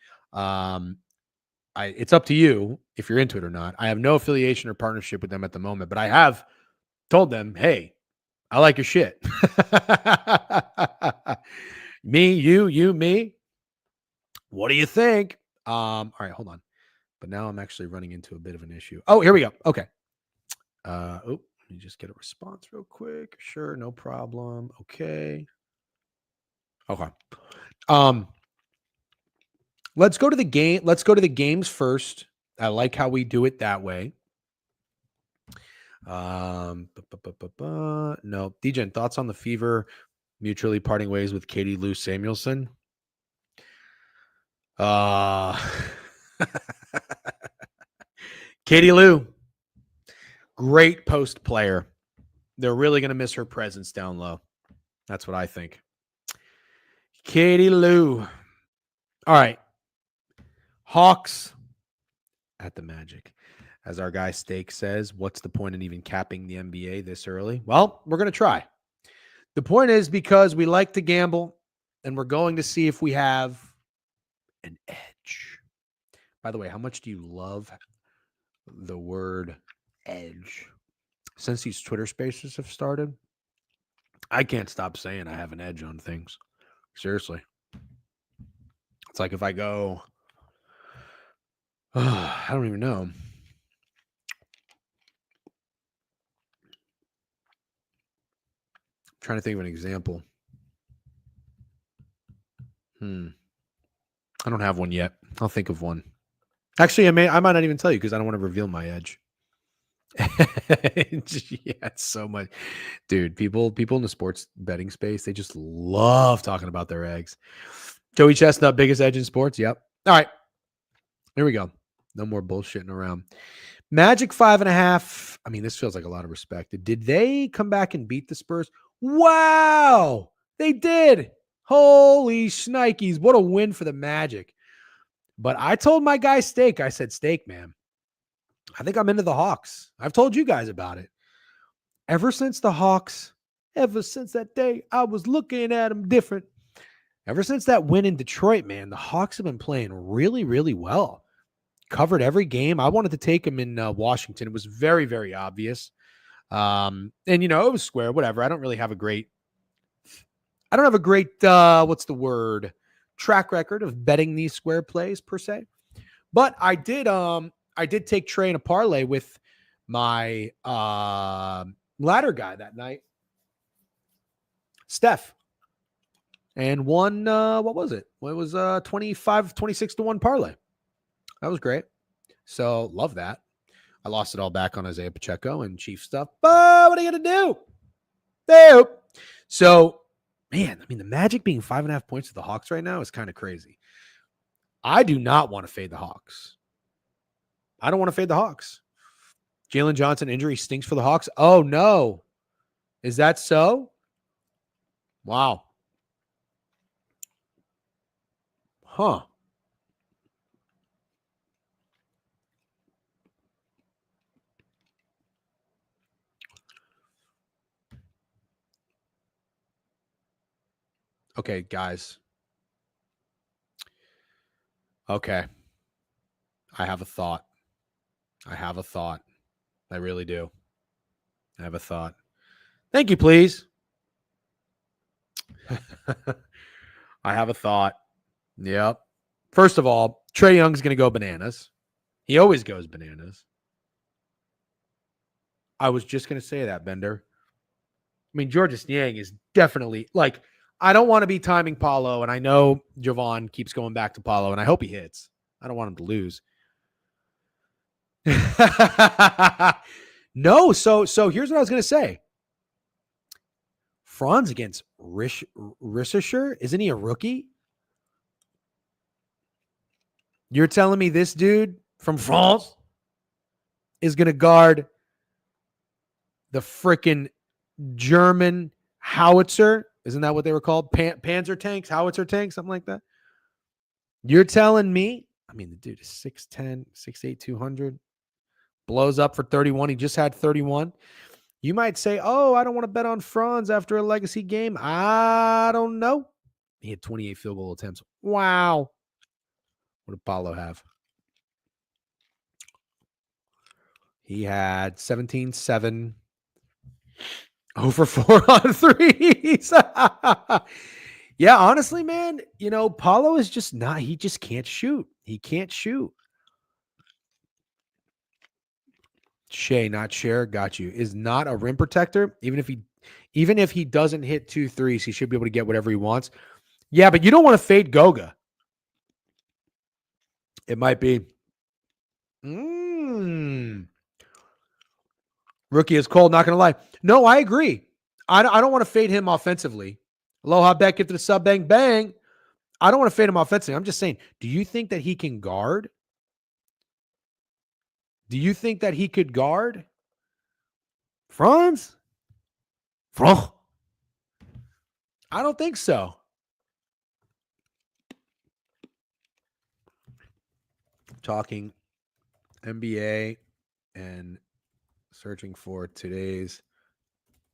It's up to you if you're into it or not. I have no affiliation or partnership with them at the moment, but I have told them, hey, I like your shit. Me, you, me. What do you think? All right, hold on. But now I'm actually running into a bit of an issue. Oh, here we go. Okay. Let me just get a response real quick. Sure, no problem. Okay. Let's go to the game. Let's go to the games first. I like how we do it that way. No, Degen, thoughts on the Fever mutually parting ways with Katie Lou Samuelson? Katie Lou, great post player. They're really going to miss her presence down low. That's what I think. Katie Lou. All right. Hawks at the Magic. As our guy Steak says, what's the point in even capping the NBA this early? Well, we're going to try. The point is because we like to gamble and we're going to see if we have an edge. By the way, how much do you love the word edge? Since these Twitter spaces have started, I can't stop saying I have an edge on things. Seriously. It's like if I go, I don't even know. I'm trying to think of an example. I don't have one yet. I'll think of one. Actually, I might not even tell you because I don't want to reveal my edge. Yeah, it's so much, dude. People in the sports betting space, they just love talking about their eggs. Joey Chestnut, biggest edge in sports. Yep. All right, here we go. No more bullshitting around. Magic 5.5. I mean, this feels like a lot of respect. Did they come back and beat the Spurs? Wow, they did. Holy shnikes. What a win for the Magic. But I told my guy Steak, I said, Steak, man, I think I'm into the Hawks. I've told you guys about it. Ever since that day, I was looking at them different. Ever since that win in Detroit, man, the Hawks have been playing really, really well. Covered every game. I wanted to take them in Washington. It was very, very obvious. And, it was square, whatever. I don't have a great, what's the word? Track record of betting these square plays per se. But I did take Trey in a parlay with my ladder guy that night, Steph, and won, what was it? Well, it was 26 to 1 parlay. That was great. So love that. I lost it all back on Isaiah Pacheco and Chief stuff. But what are you going to do? So, man, I mean, the Magic being 5.5 points to the Hawks right now is kind of crazy. I do not want to fade the Hawks. I don't want to fade the Hawks. Jalen Johnson injury stinks for the Hawks. Oh, no. Is that so? Wow. Huh. Okay, guys. Okay. I have a thought. I really do. I have a thought. Thank you, please. I have a thought. Yep. First of all, Trae Young's going to go bananas. He always goes bananas. I was just going to say that, Bender. I mean, Georges Niang is definitely like, I don't want to be timing Paulo, and I know Javon keeps going back to Paulo, and I hope he hits. I don't want him to lose. No, so here's what I was going to say. Franz against Rishisher, isn't he a rookie? You're telling me this dude from France is going to guard the freaking German howitzer? Isn't that what they were called? Panzer tanks, howitzer tanks, something like that? You're telling me, I mean, the dude is 6'10", 6'8", 200, blows up for 31. He just had 31. You might say, oh, I don't want to bet on Franz after a legacy game. I don't know. He had 28 field goal attempts. Wow. What did Paulo have? He had 17-7. 0 for 4 on threes. Yeah, honestly, man, Paulo is just not, he just can't shoot. He can't shoot. Shea, not Cher, got you. Is not a rim protector. Even if he doesn't hit 2 threes, he should be able to get whatever he wants. Yeah, but you don't want to fade Goga. It might be. Rookie is cold, not going to lie. No, I agree. I don't want to fade him offensively. Aloha Beck, get to the sub, bang, bang. I don't want to fade him offensively. I'm just saying, do you think that he can guard? Do you think that he could guard Franz? I don't think so. Talking NBA and searching for today's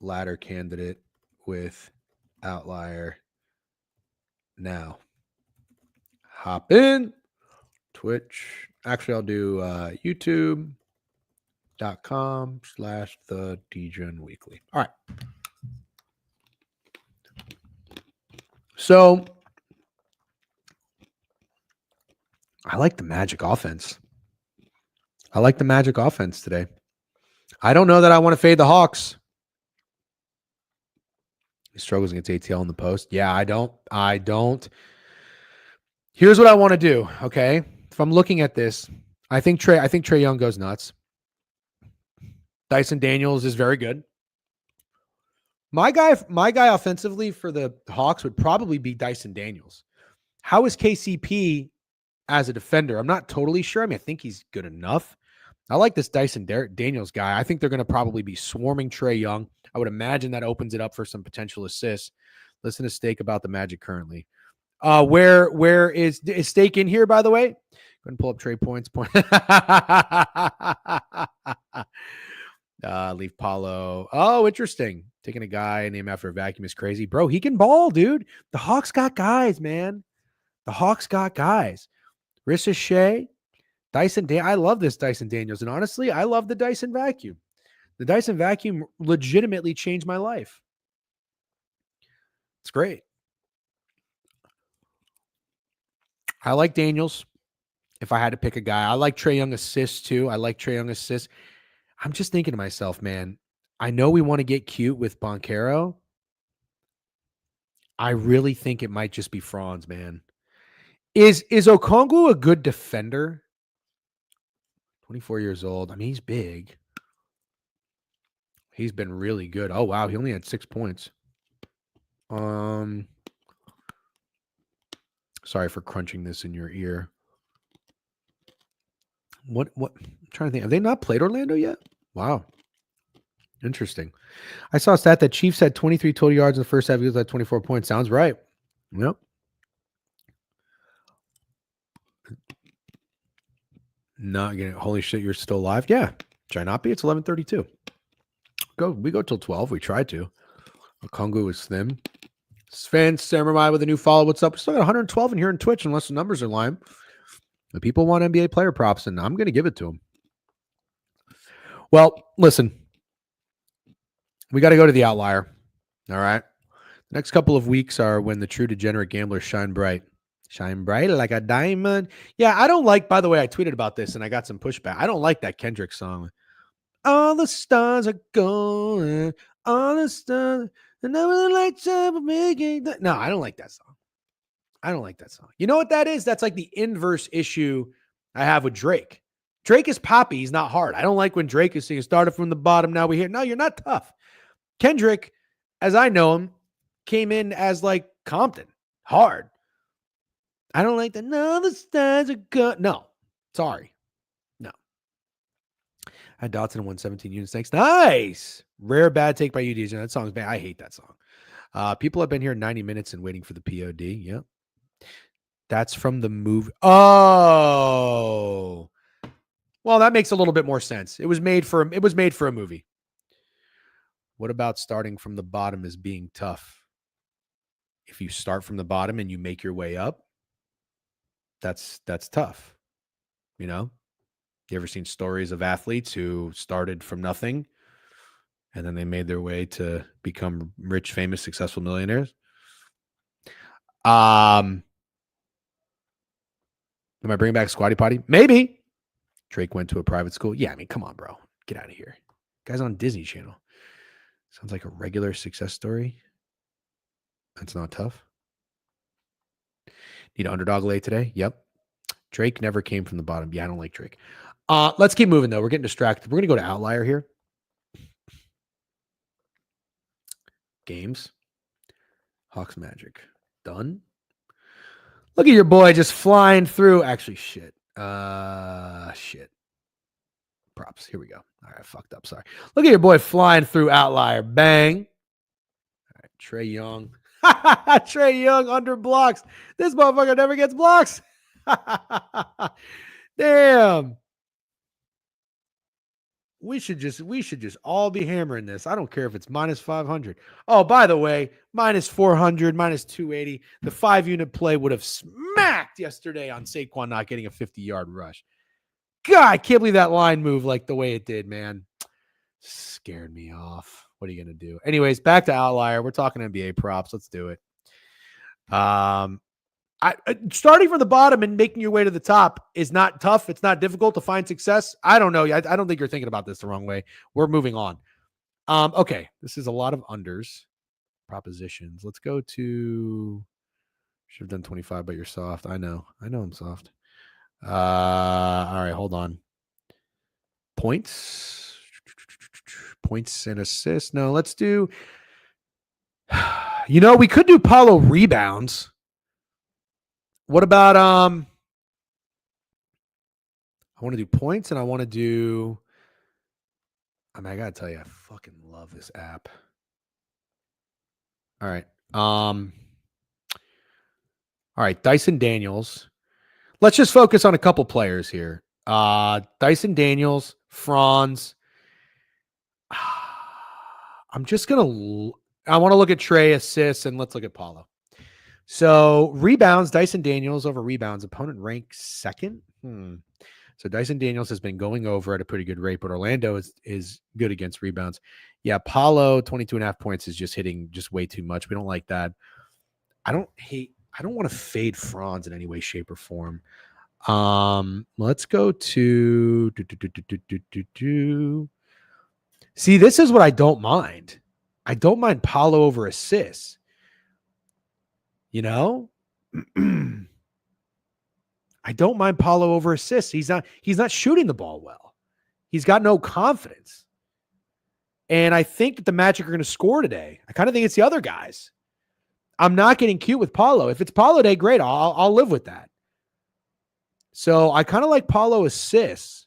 ladder candidate with outlier now. Hop in. Twitch. Actually, I'll do youtube.com/the DGen Weekly. All right. So I like the Magic offense. I like the Magic offense today. I don't know that I want to fade the Hawks. He struggles against ATL in the post. Yeah, I don't. Here's what I want to do. Okay. If I'm looking at this, I think Trae Young goes nuts. Dyson Daniels is very good. My guy offensively for the Hawks would probably be Dyson Daniels. How is KCP as a defender? I'm not totally sure. I mean, I think he's good enough. I like this Dyson Daniels guy. I think they're going to probably be swarming Trae Young. I would imagine that opens it up for some potential assists. Listen to Steak about the Magic currently. Where is Steak in here, by the way? Go ahead and pull up Trey points. Leave Paulo. Oh, interesting. Taking a guy named after a vacuum is crazy. Bro, he can ball, dude. The Hawks got guys, man. The Hawks got guys. Risa Shea, Dyson. I love this Dyson Daniels. And honestly, I love the Dyson vacuum. The Dyson vacuum legitimately changed my life. It's great. I like Daniels. If I had to pick a guy, I like Trae Young assists too. I like Trae Young assists. I'm just thinking to myself, man, I know we want to get cute with Banchero. I really think it might just be Franz, man. Is Okongwu a good defender? 24 years old. I mean, he's big. He's been really good. Oh, wow. He only had 6 points. Sorry for crunching this in your ear. What I'm trying to think. Have they not played Orlando yet? Wow. Interesting. I saw a stat that Chiefs had 23 total yards in the first half. Eagles had 24 points. Sounds right. Yep. Not getting holy shit, you're still alive. Yeah. Try not be. It's 11:32. We go till 12. We tried to. Okongwu is thin. Sven Samurai with a new follow. What's up? We still got 112 in here in Twitch, unless the numbers are lying. The people want NBA player props, and I'm going to give it to them. Well, listen. We got to go to the outlier. All right. The next couple of weeks are when the true degenerate gamblers shine bright. Shine bright like a diamond. Yeah, I don't like, by the way, I tweeted about this and I got some pushback. I don't like that Kendrick song. All the stars are going, all the stars, and never the lights up making that. No, I don't like that song. I don't like that song. You know what that is? That's like the inverse issue I have with Drake. Drake is poppy. He's not hard. I don't like when Drake is singing, started from the bottom, now we're here. No, you're not tough. Kendrick, as I know him, came in as like Compton, hard. I don't like that. No, the stars are good. No, sorry. No. I had Dotson in 117 units. Thanks. Nice. Rare bad take by you, DJ. That song's bad. I hate that song. People have been here 90 minutes and waiting for the POD. Yep. That's from the movie. Oh. Well, that makes a little bit more sense. It was made for a movie. What about starting from the bottom as being tough? If you start from the bottom and you make your way up, that's tough. You know? You ever seen stories of athletes who started from nothing and then they made their way to become rich, famous, successful millionaires? Am I bringing back Squatty Potty? Maybe. Drake went to a private school. Yeah, I mean, come on, bro. Get out of here. Guy's on Disney Channel. Sounds like a regular success story. That's not tough. Need an underdog lay today? Yep. Drake never came from the bottom. Yeah, I don't like Drake. Let's keep moving, though. We're getting distracted. We're going to go to Outlier here. Games. Hawks Magic. Done. Look at your boy just flying through. Actually, shit. Shit. Props. Here we go. All right, I fucked up. Sorry. Look at your boy flying through Outlier. Bang. All right, Trae Young. Trae Young under blocks. This motherfucker never gets blocks. Damn. We should just all be hammering this. I don't care if it's minus 500. Oh, by the way, minus 400, minus 280. The 5-unit play would have smacked yesterday on Saquon not getting a 50-yard rush. God, I can't believe that line moved like the way it did, man. Scared me off. What are you going to do? Anyways, back to Outlier. We're talking NBA props. Let's do it. Starting from the bottom and making your way to the top is not tough. It's not difficult to find success. I don't know. I don't think you're thinking about this the wrong way. We're moving on. Okay. This is a lot of unders, propositions. Let's go to, should have done 25, but you're soft. I know I'm soft. All right, hold on. Points and assists. No, let's do, we could do Paolo rebounds. What about, I want to do points and I want to do, I got to tell you, I fucking love this app. All right. All right. Dyson Daniels. Let's just focus on a couple players here. Dyson Daniels, Franz. I'm just going to, I want to look at Trey assists and let's look at Paolo. So rebounds, Dyson Daniels over rebounds, opponent ranked second. So Dyson Daniels has been going over at a pretty good rate, but Orlando is good against rebounds. Yeah, Paolo, 22.5 points is just hitting just way too much. We don't like that. I don't want to fade Franz in any way, shape, or form. Let's go to see, this is what I don't mind. I don't mind Paolo over assists. I don't mind Paolo over assists. He's not shooting the ball well. He's got no confidence. And I think that the Magic are going to score today. I kind of think it's the other guys. I'm not getting cute with Paolo. If it's Paolo day, great. I'll live with that. So I kind of like Paolo assists.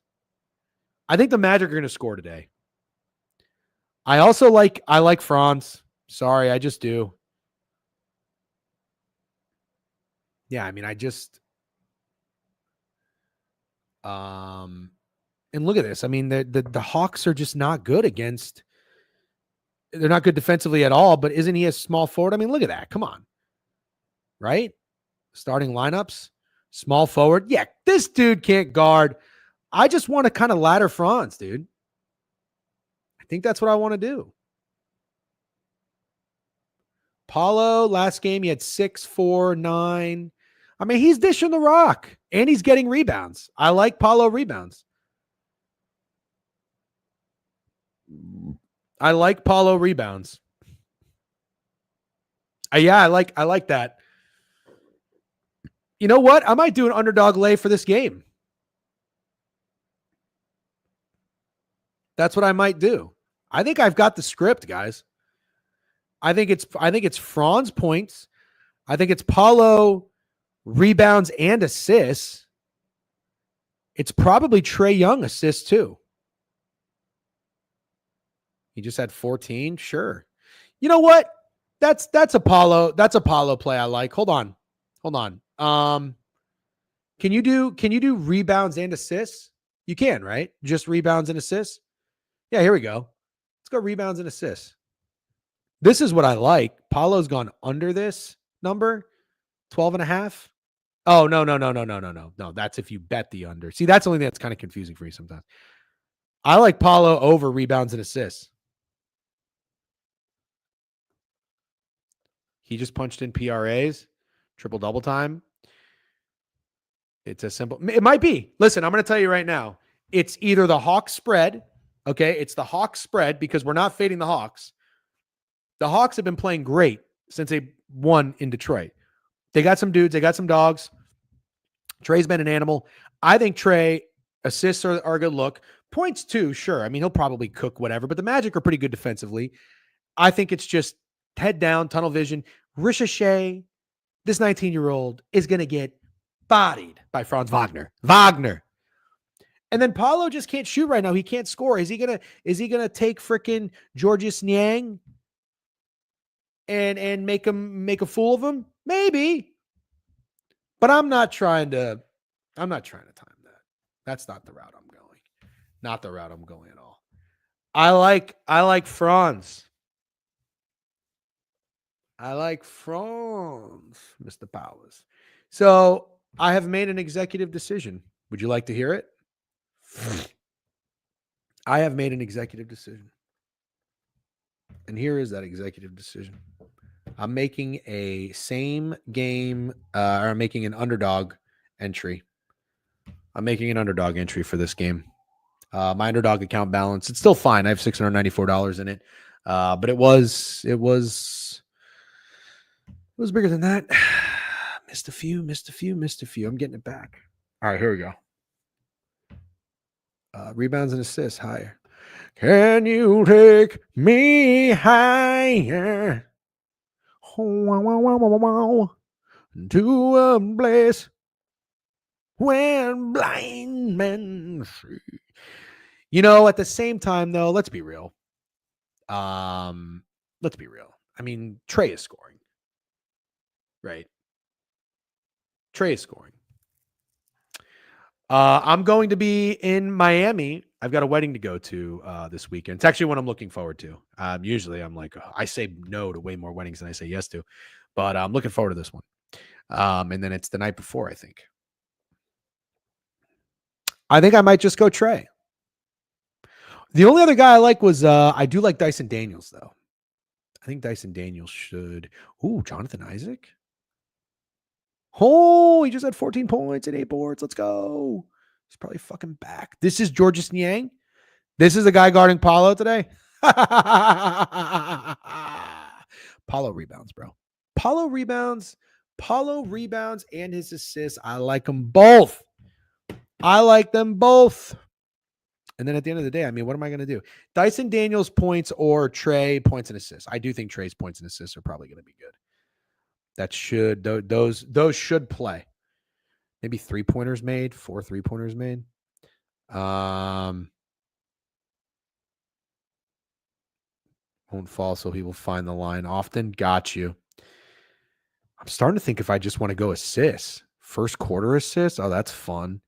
I think the Magic are going to score today. I like Franz. Sorry, I just do. Yeah, I mean, and look at this. I mean, the Hawks are just not good against. They're not good defensively at all, but isn't he a small forward? I mean, look at that. Come on. Right? Starting lineups, small forward. Yeah, this dude can't guard. I just want to kind of ladder Franz, dude. I think that's what I want to do. Paolo, last game, he had 6, 4, 9. I mean, he's dishing the rock and he's getting rebounds. I like Paolo rebounds. I like Paolo rebounds. Yeah, I like that. You know what? I might do an underdog lay for this game. That's what I might do. I think I've got the script, guys. I think it's Franz points. I think it's Paolo rebounds and assists. It's probably Trae Young assists too. He just had 14. Sure. You know what? That's Apollo. That's Apollo play I like. Hold on. Can you do rebounds and assists? You can, right? Just rebounds and assists. Yeah, here we go. Let's go rebounds and assists. This is what I like. Paulo's gone under this number, 12.5. Oh, no. No, that's if you bet the under. See, that's the only thing that's kind of confusing for you sometimes. I like Paolo over rebounds and assists. He just punched in PRAs, triple double time. It's a simple. It might be. Listen, I'm going to tell you right now. It's either the Hawks spread. Okay. It's the Hawks spread because we're not fading the Hawks. The Hawks have been playing great since they won in Detroit. They got some dudes. They got some dogs. Trey's been an animal. I think Trey assists are a good look. Points too, sure. I mean, he'll probably cook whatever, but the Magic are pretty good defensively. I think it's just head down, tunnel vision. Ricochet, this 19-year-old, is going to get bodied by Franz Wagner. And then Paolo just can't shoot right now. He can't score. Is he gonna take freaking Georges Niang and make a fool of him? Maybe. But I'm not trying to time that. That's not the route I'm going. Not the route I'm going at all. I like Franz. I like Franz, Mr. Powers. So I have made an executive decision. Would you like to hear it? I have made an executive decision. And here is that executive decision. I'm making a same game, or I'm making an underdog entry. I'm making an underdog entry for this game. My underdog account balance, it's still fine. I have $694 in it. But it was bigger than that. Missed a few. I'm getting it back. All right, here we go. Rebounds and assists higher. Can you take me higher? To a place when blind men see. You know, at the same time, though, let's be real. Let's be real. I mean, Trey is scoring. Right. Trey is scoring. I'm going to be in Miami. I've got a wedding to go to this weekend. It's actually what I'm looking forward to. Usually I'm like, I say no to way more weddings than I say yes to, but I'm looking forward to this one. And then it's the night before, I think. I think I might just go Trey. The only other guy I like was, I do like Dyson Daniels, though. I think Dyson Daniels should. Ooh, Jonathan Isaac. Oh, he just had 14 points and 8 boards. Let's go. He's probably fucking back. This is Georges Niang. This is the guy guarding Paulo today. Paulo rebounds, bro. Paulo rebounds and his assists. I like them both. And then at the end of the day, I mean, what am I going to do? Dyson Daniels points or Trey points and assists. I do think Trey's points and assists are probably going to be good. That should, those should play. Maybe 3-pointers made, 4 3-pointers made. Won't fall, so he will find the line often. Got you. I'm starting to think if I just want to go assists. First quarter assists. Oh, that's fun.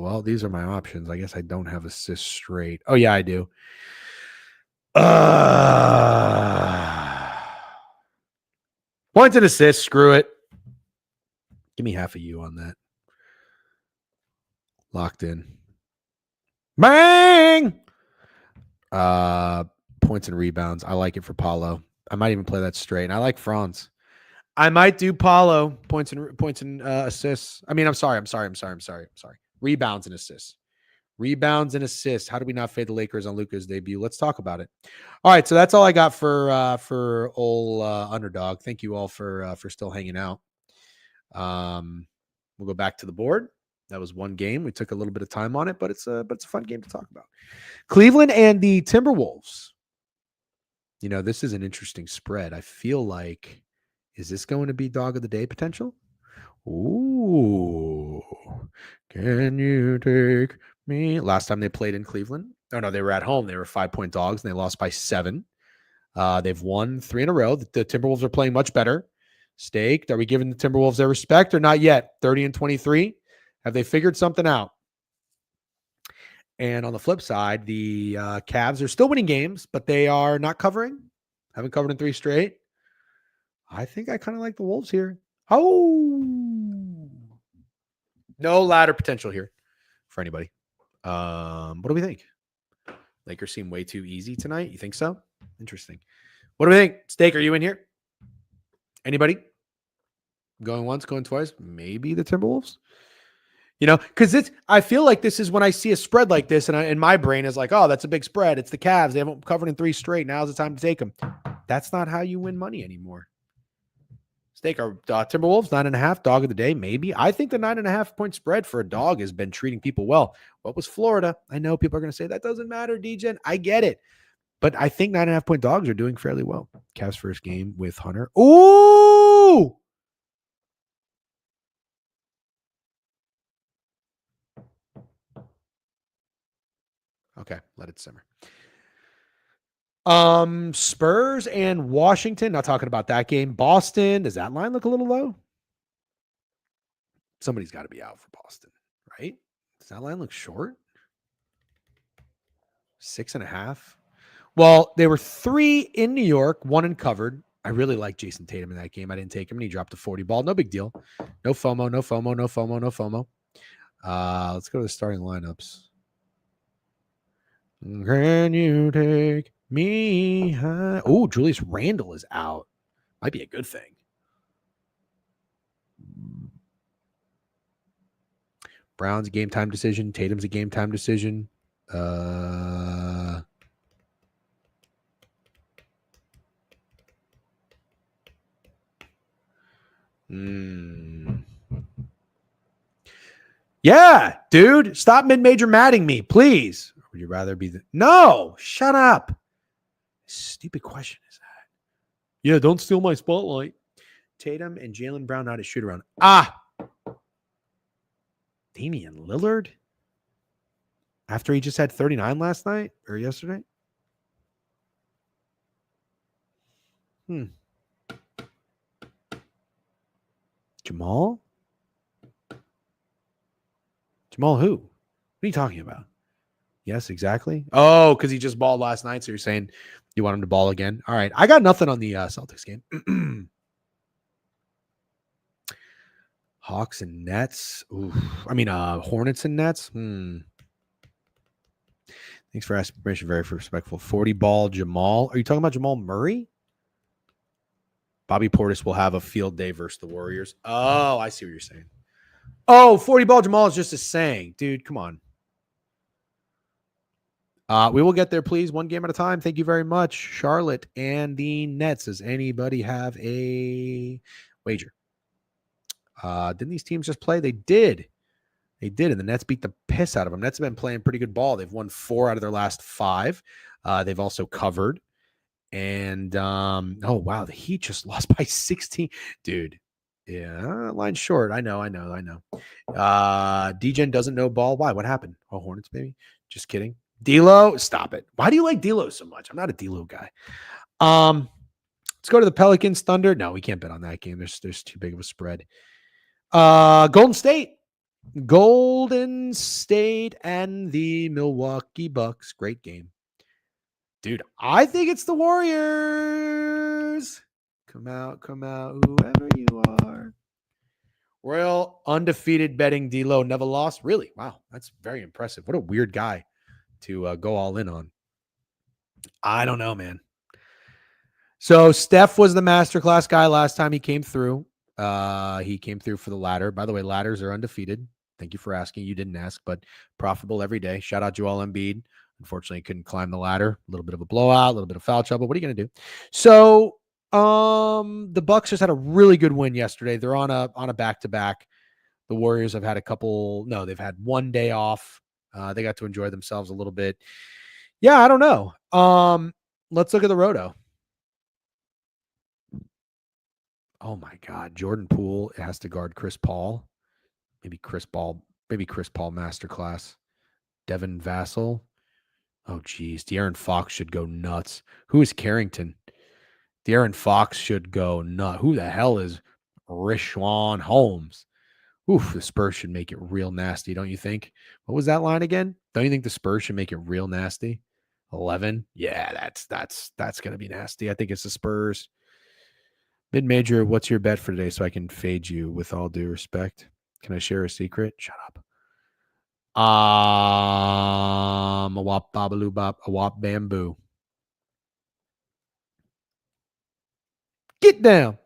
Well, these are my options. I guess I don't have assists straight. Oh, yeah, I do. Points and assists. Screw it. Give me half of you on that. Locked in. Bang! Points and rebounds. I like it for Paulo. I might even play that straight. And I like Franz. I might do Paulo points and assists. I mean, I'm sorry. Rebounds and assists. How do we not fade the Lakers on Luka's debut? Let's talk about it. All right, so that's all I got for old underdog. Thank you all for still hanging out. We'll go back to the board. That was one game. We took a little bit of time on it, but it's a fun game to talk about. Cleveland and the Timberwolves. You know, this is an interesting spread. I feel like, is this going to be dog of the day potential? Ooh, can you take me? Last time they played in Cleveland. Oh, no, they were at home. They were 5-point dogs, and they lost by 7. They've won 3 in a row. The Timberwolves are playing much better. Staked. Are we giving the Timberwolves their respect or not yet? 30-23. Have they figured something out? And on the flip side, the Cavs are still winning games, but they are not covering. Haven't covered in 3 straight. I think I kind of like the Wolves here. Oh, no ladder potential here for anybody. What do we think? Lakers seem way too easy tonight. You think so? Interesting. What do we think? Steak, are you in here? Anybody? Going once, going twice? Maybe the Timberwolves? You know, because I feel like this is when I see a spread like this, and my brain is like, oh, that's a big spread. It's the Cavs. They haven't covered in 3 straight. Now's the time to take them. That's not how you win money anymore. Steak, are Timberwolves 9.5 dog of the day? Maybe. I think the 9.5-point spread for a dog has been treating people well. What was Florida? I know people are going to say that doesn't matter, DGen. I get it. But I think 9.5-point dogs are doing fairly well. Cavs first game with Hunter. Ooh! Okay, let it simmer. Spurs and Washington. Not talking about that game. Boston. Does that line look a little low? Somebody's got to be out for Boston, right? Does that line look short? 6.5. Well, they were 3 in New York, 1 in covered. I really like Jason Tatum in that game. I didn't take him, and he dropped a 40 ball. No big deal. No FOMO, no FOMO, no FOMO, no FOMO. Let's go to the starting lineups. Can you take me high? Oh, Julius Randle is out. Might be a good thing. Brown's a game time decision. Tatum's a game time decision. Yeah, dude. Stop mid-major matting me, please. Or would you rather be the... No, shut up. Stupid question is that? Yeah, don't steal my spotlight. Tatum and Jaylen Brown not a shoot around. Damian Lillard? After he just had 39 last night or yesterday? Jamal? Jamal who? What are you talking about? Yes, exactly. Oh, because he just balled last night. So you're saying you want him to ball again? All right. I got nothing on the Celtics game. Hawks and Nets. Oof. I mean, Hornets and Nets. Thanks for asking permission. Very respectful. 40 ball Jamal. Are you talking about Jamal Murray? Bobby Portis will have a field day versus the Warriors. Oh, I see what you're saying. Oh, 40 ball Jamal is just a saying. Dude, come on. We will get there, please. One game at a time. Thank you very much. Charlotte and the Nets. Does anybody have a wager? Didn't these teams just play? They did. They did, and the Nets beat the piss out of them. Nets have been playing pretty good ball. They've won 4 out of their last 5. They've also covered. And, oh, wow, the Heat just lost by 16. Dude, yeah, line short. I know. DGen doesn't know ball. Why? What happened? Oh, Hornets, baby. Just kidding. D'Lo, stop it. Why do you like D'Lo so much? I'm not a D'Lo guy. Let's go to the Pelicans Thunder. No, we can't bet on that game. There's too big of a spread. Golden State and the Milwaukee Bucks. Great game. Dude, I think it's the Warriors. Come out, whoever you are. Royal undefeated betting D'Lo never lost. Really? Wow, that's very impressive. What a weird guy to go all in on. I don't know, man. So Steph was the masterclass guy last time he came through. He came through for the ladder. By the way, ladders are undefeated. Thank you for asking. You didn't ask, but profitable every day. Shout out Joel Embiid. Unfortunately, couldn't climb the ladder. A little bit of a blowout, a little bit of foul trouble. What are you going to do? So the Bucks just had a really good win yesterday. They're on a back-to-back. The Warriors have had they've had one day off. They got to enjoy themselves a little bit. Yeah, I don't know. Let's look at the Roto. Oh my God, Jordan Poole has to guard Chris Paul. Maybe Chris Paul masterclass. Devin Vassell. Oh geez, De'Aaron Fox should go nuts. Who is Carrington? De'Aaron Fox should go nuts. Who the hell is Richaun Holmes? Oof, the Spurs should make it real nasty, don't you think? What was that line again? Don't you think the Spurs should make it real nasty? 11? Yeah, that's going to be nasty. I think it's the Spurs. Mid-major, what's your bet for today so I can fade you with all due respect? Can I share a secret? Shut up. A wop babaloo bop, a wop bamboo. Get down.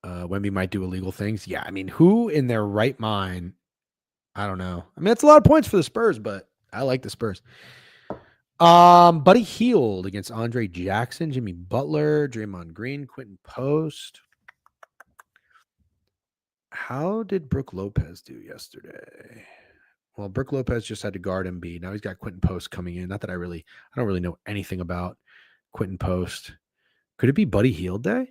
Wemby might do illegal things. Yeah, I mean, who in their right mind? I don't know. I mean, it's a lot of points for the Spurs, but I like the Spurs. Buddy Hield against Andre Jackson, Jimmy Butler, Draymond Green, Quentin Post. How did Brook Lopez do yesterday? Well, Brook Lopez just had to guard Embiid. Now he's got Quentin Post coming in. Not that I don't really know anything about Quentin Post. Could it be Buddy Hield day?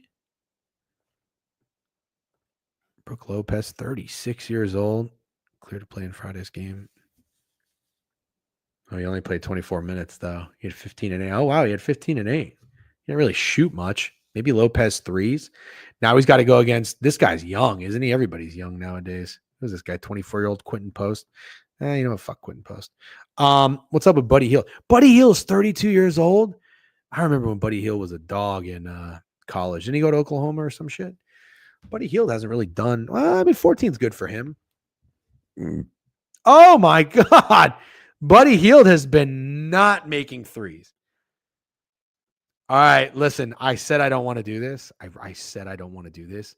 Brook Lopez, 36 years old, clear to play in Friday's game. Oh, he only played 24 minutes, though. He had 15 and 8. Oh, wow, he had 15 and 8. He didn't really shoot much. Maybe Lopez threes. Now he's got to go against – this guy's young, isn't he? Everybody's young nowadays. Who's this guy, 24-year-old Quentin Post? You know what? Fuck Quentin Post. What's up with Buddy Hield? Buddy Hield's 32 years old. I remember when Buddy Hield was a dog in college. Didn't he go to Oklahoma or some shit? Buddy Hield hasn't really done. Well, I mean, 14 is good for him. Oh my God. Buddy Hield has been not making threes. All right, listen, I said I don't want to do this. I said I don't want to do this.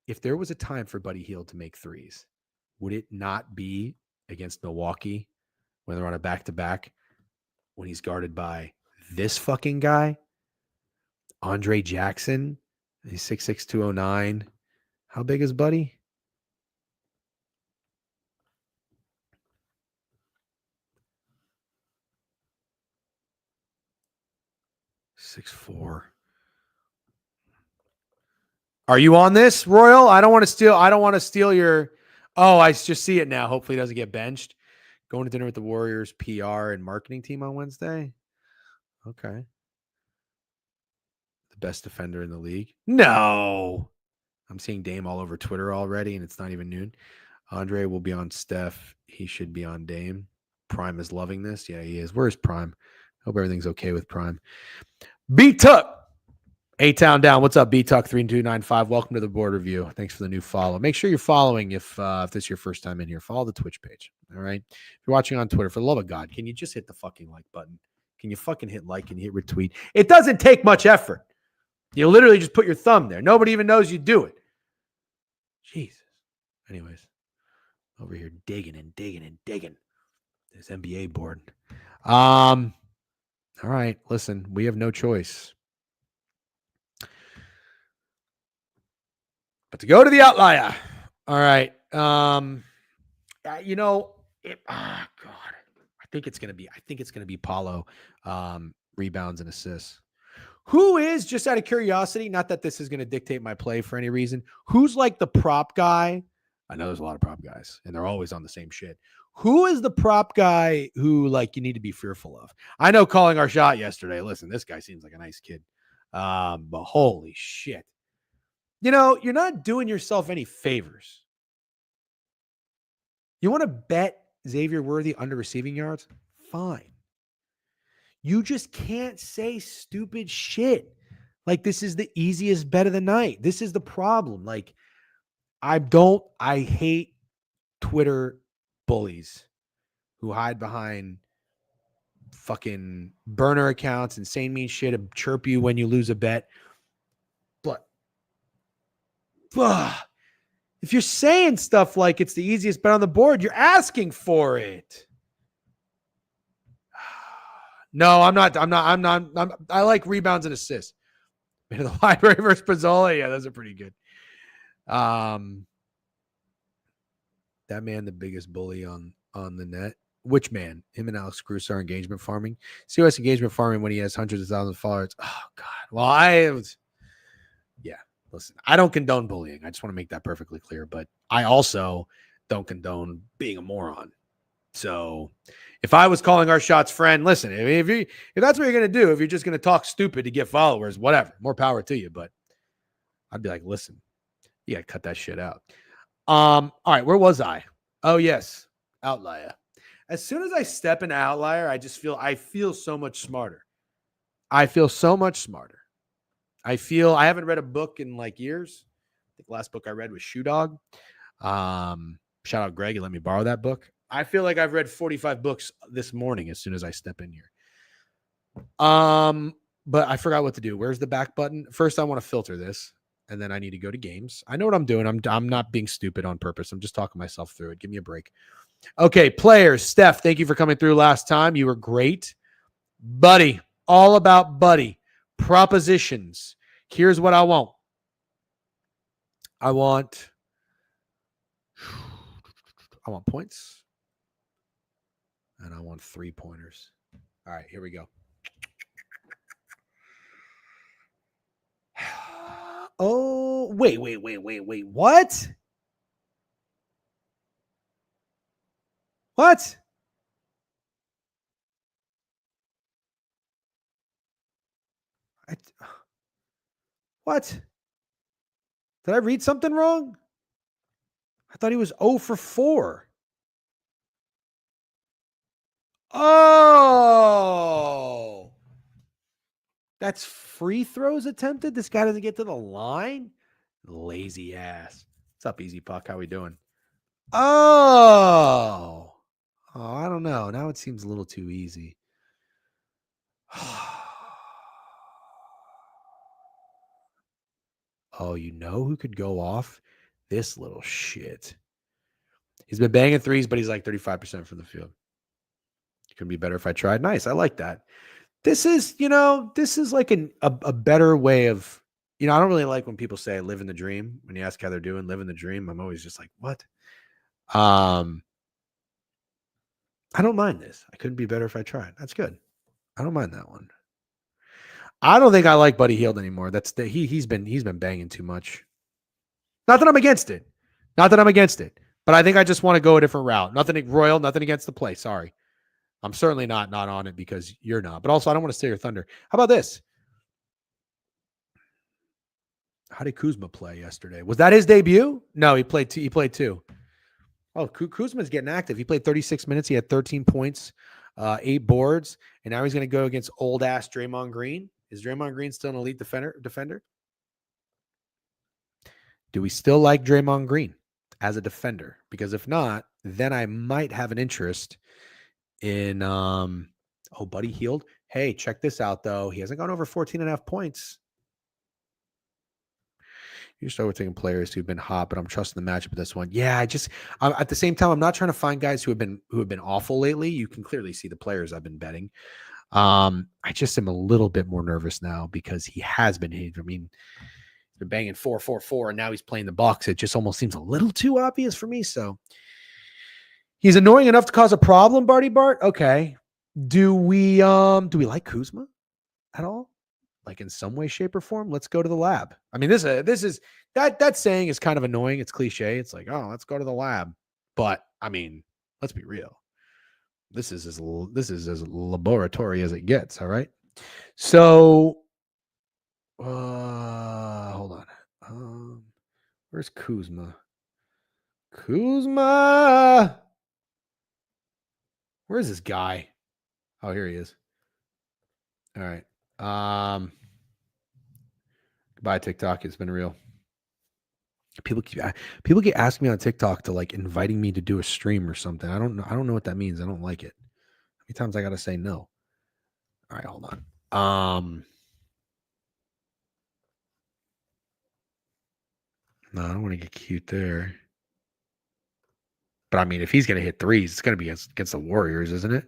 If there was a time for Buddy Hield to make threes, would it not be against Milwaukee when they're on a back-to-back when he's guarded by this fucking guy, Andre Jackson? He's 6'6", 209. How big is Buddy? Six four. Are you on this, Royal? I don't want to steal your. Oh, I just see it now. Hopefully, he doesn't get benched. Going to dinner with the Warriors PR and marketing team on Wednesday. Okay. The best defender in the league? No. I'm seeing Dame all over Twitter already, and it's not even noon. Andre will be on Steph. He should be on Dame. Prime is loving this. Yeah, he is. Where's Prime? Hope everything's okay with Prime. B-Tuck. A-Town down. What's up, B-Tuck 3295? Welcome to the board review. Thanks for the new follow. Make sure you're following if this is your first time in here. Follow the Twitch page. All right. If you're watching on Twitter, for the love of God, can you just hit the fucking like button? Can you fucking hit like and hit retweet? It doesn't take much effort. You literally just put your thumb there. Nobody even knows you do it. Jesus. Anyways, over here digging and digging and digging. This NBA board. All right. Listen, we have no choice but to go to the outlier. All right. You know, God, I think it's gonna be Paulo, rebounds and assists. Who is, just out of curiosity, not that this is going to dictate my play for any reason, who's like the prop guy? I know there's a lot of prop guys, and they're always on the same shit. Who is the prop guy who, like, you need to be fearful of? I know calling our shot yesterday. Listen, this guy seems like a nice kid. But holy shit. You know, you're not doing yourself any favors. You want to bet Xavier Worthy under receiving yards? Fine. You just can't say stupid shit. Like, this is the easiest bet of the night. This is the problem. Like, I hate Twitter bullies who hide behind fucking burner accounts and saying mean shit and chirp you when you lose a bet. But if you're saying stuff like it's the easiest bet on the board, you're asking for it. No, I'm not. I like rebounds and assists. The library versus Pizzola. Yeah, those are pretty good. That man, the biggest bully on the net. Which man? Him and Alex Cruz are engagement farming. COS engagement farming when he has hundreds of thousands of followers. Oh God. Well, listen, I don't condone bullying. I just want to make that perfectly clear. But I also don't condone being a moron. So if I was calling our shots friend, listen, if that's what you're going to do, if you're just going to talk stupid to get followers, whatever, more power to you. But I'd be like, listen, you got to cut that shit out. All right, where was I? Oh, yes, outlier. As soon as I step into outlier, I feel so much smarter. I haven't read a book in like years. I think the last book I read was Shoe Dog. Shout out Greg, and let me borrow that book. I feel like I've read 45 books this morning as soon as I step in here. But I forgot what to do. Where's the back button? First, I want to filter this, and then I need to go to games. I know what I'm doing. I'm not being stupid on purpose. I'm just talking myself through it. Give me a break. Okay, players. Steph, thank you for coming through last time. You were great. Buddy, all about Buddy. Propositions. Here's what I want. I want points. And I want 3-pointers. All right, here we go. Oh, wait. What? What? What? Did I read something wrong? I thought he was 0 for 4. Oh, that's free throws attempted. This guy doesn't get to the line. Lazy ass. What's up, Easy Puck? How we doing? Oh, I don't know. Now it seems a little too easy. Oh, you know who could go off? This little shit. He's been banging threes, but he's like 35% from the field. It could be better if I tried. Nice. I like that. This is, this is like a better way of, I don't really like when people say live in the dream. When you ask how they're doing, live in the dream. I'm always just like, what? I don't mind this. I couldn't be better if I tried. That's good. I don't mind that one. I don't think I like Buddy Hield anymore. He's been banging too much. Not that I'm against it. But I think I just want to go a different route. Nothing Royal, nothing against the play. Sorry. I'm certainly not on it because you're not. But also, I don't want to steal your thunder. How about this? How did Kuzma play yesterday? Was that his debut? No, he played two. Oh, Kuzma's getting active. He played 36 minutes. He had 13 points, 8 boards, and now he's going to go against old-ass Draymond Green. Is Draymond Green still an elite defender? Do we still like Draymond Green as a defender? Because if not, then I might have an interest in Buddy Hield. Hey, check this out, though. He hasn't gone over 14.5 points. You start with taking players who've been hot, but I'm trusting the matchup with this one. Yeah, at the same time, I'm not trying to find guys who have been awful lately. You can clearly see the players I've been betting. I just am a little bit more nervous now because he has been hit. I mean, he's been banging 4-4-4, and now he's playing the Bucks. It just almost seems a little too obvious for me. So he's annoying enough to cause a problem, Barty Bart. Okay. Do we like Kuzma at all? Like in some way, shape, or form? Let's go to the lab. I mean, this is that saying is kind of annoying. It's cliche. It's like, oh, let's go to the lab. But I mean, let's be real. This is as laboratory as it gets. All right. So, hold on. Where's Kuzma? Where's this guy? Oh, here he is. All right. Goodbye, TikTok. It's been real. People keep asking me on TikTok to like inviting me to do a stream or something. I don't know what that means. I don't like it. How many times I gotta say no? All right, hold on. No, I don't want to get cute there. But I mean, if he's gonna hit threes, it's gonna be against the Warriors, isn't it?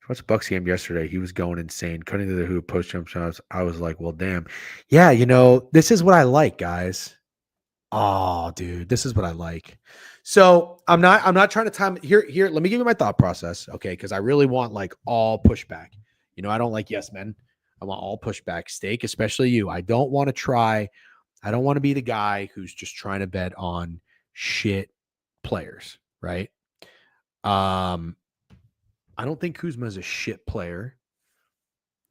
Watch Bucks game yesterday. He was going insane, cutting to the hoop, post jump shots. I was like, well, damn. Yeah, this is what I like, guys. Oh, dude, this is what I like. So I'm not trying to time here. Let me give you my thought process, okay? Because I really want like all pushback. I don't like yes men. I want all pushback. Steak, especially you. I don't want to be the guy who's just trying to bet on shit players, right? I don't think Kuzma is a shit player.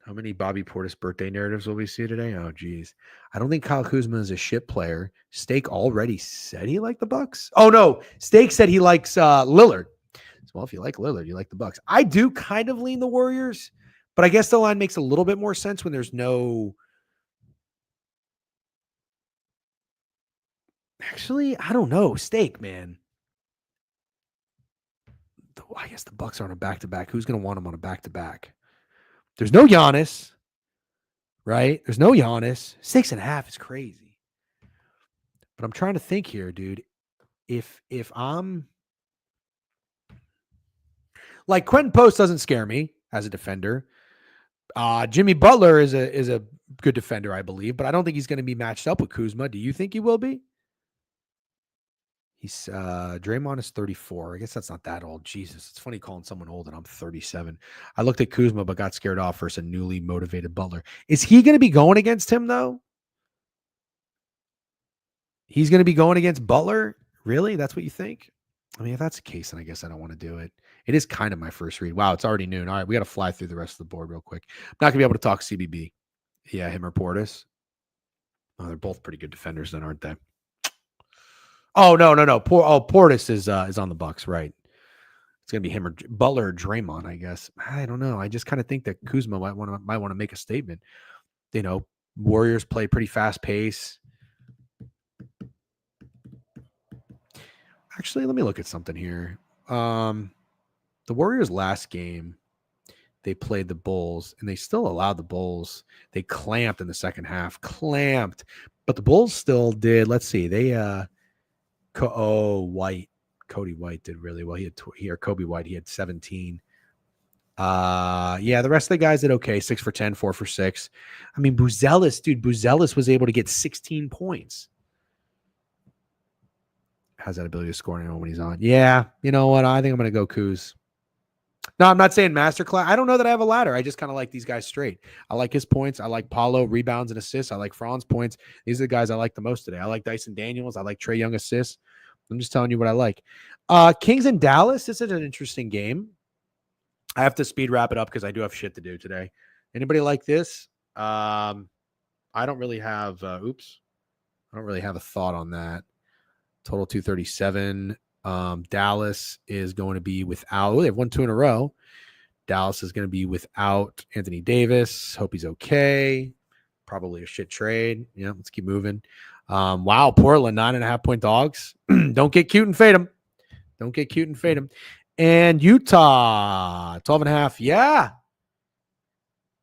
How many Bobby Portis birthday narratives will we see today? Oh, geez. I don't think Kyle Kuzma is a shit player. Steak already said he liked the Bucks. Oh, no. Steak said he likes Lillard. Well, if you like Lillard, you like the Bucks. I do kind of lean the Warriors, but I guess the line makes a little bit more sense when there's no... Actually, I don't know. Steak, man. I guess the Bucks are on a back-to-back. Who's going to want them on a back-to-back? There's no Giannis, right? There's no Giannis. 6.5 is crazy. But I'm trying to think here, dude. If I'm like Quentin Post doesn't scare me as a defender. Jimmy Butler is a good defender, I believe, but I don't think he's going to be matched up with Kuzma. Do you think he will be? He's Draymond is 34. I guess that's not that old. Jesus, it's funny calling someone old and I'm 37. I looked at Kuzma but got scared off versus a newly motivated Butler. Is he going to be going against him though? He's going to be going against Butler? Really? That's what you think? I mean, if that's the case, then I guess I don't want to do it. It is kind of my first read. Wow, it's already noon. All right, we got to fly through the rest of the board real quick. I'm not going to be able to talk CBB. Yeah, him or Portis. Oh, they're both pretty good defenders then, aren't they? Oh, no. Portis is on the Bucks, right? It's going to be him or Butler or Draymond, I guess. I don't know. I just kind of think that Kuzma might want to make a statement. You know, Warriors play pretty fast pace. Actually, let me look at something here. The Warriors last game, they played the Bulls, and they still allowed the Bulls. They clamped in the second half, but the Bulls still did. Let's see, they Cody White did really well. He had Kobe White. He had 17. Yeah, the rest of the guys did okay. 6 for 10, 4 for 6. I mean, Buzelis was able to get 16 points. Has that ability to score when he's on. Yeah, you know what? I think I'm going to go Kuz. No, I'm not saying masterclass. I don't know that I have a ladder. I just kind of like these guys straight. I like his points. I like Paulo rebounds and assists. I like Franz points. These are the guys I like the most today. I like Dyson Daniels. I like Trae Young assists. I'm just telling you what I like. Kings and Dallas. This is an interesting game. I have to speed wrap it up because I do have shit to do today. Anybody like this? I don't really have. I don't really have a thought on that. Total 237. Dallas is going to be without. They have 1-2 in a row. Dallas is going to be without Anthony Davis. Hope he's okay. Probably a shit trade. Yeah, let's keep moving. Wow, Portland 9.5-point dogs. Don't get cute and fade them. Don't get cute and fade them. And Utah 12.5. Yeah,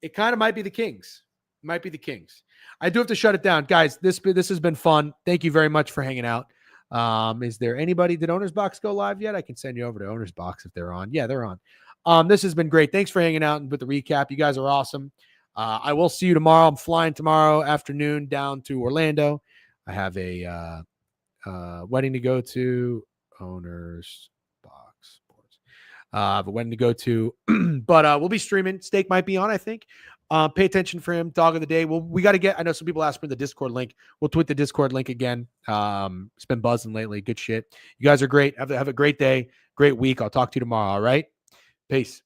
it kind of might be the Kings. Might be the Kings. I do have to shut it down, guys. This has been fun. Thank you very much for hanging out. Is there anybody? Did Owner's Box go live yet? I can send you over to Owner's Box if they're on. Yeah, they're on. This has been great. Thanks for hanging out and with the recap. You guys are awesome. I will see you tomorrow. I'm flying tomorrow afternoon down to Orlando. I have a wedding to go to. Owner's Box Sports. I have a wedding to go to, but we'll be streaming. Steak might be on, I think. Pay attention for him. Dog of the day. Well, we got to get. I know some people asked for the Discord link. We'll tweet the Discord link again. It's been buzzing lately. Good shit. You guys are great. Have a great day. Great week. I'll talk to you tomorrow. All right. Peace.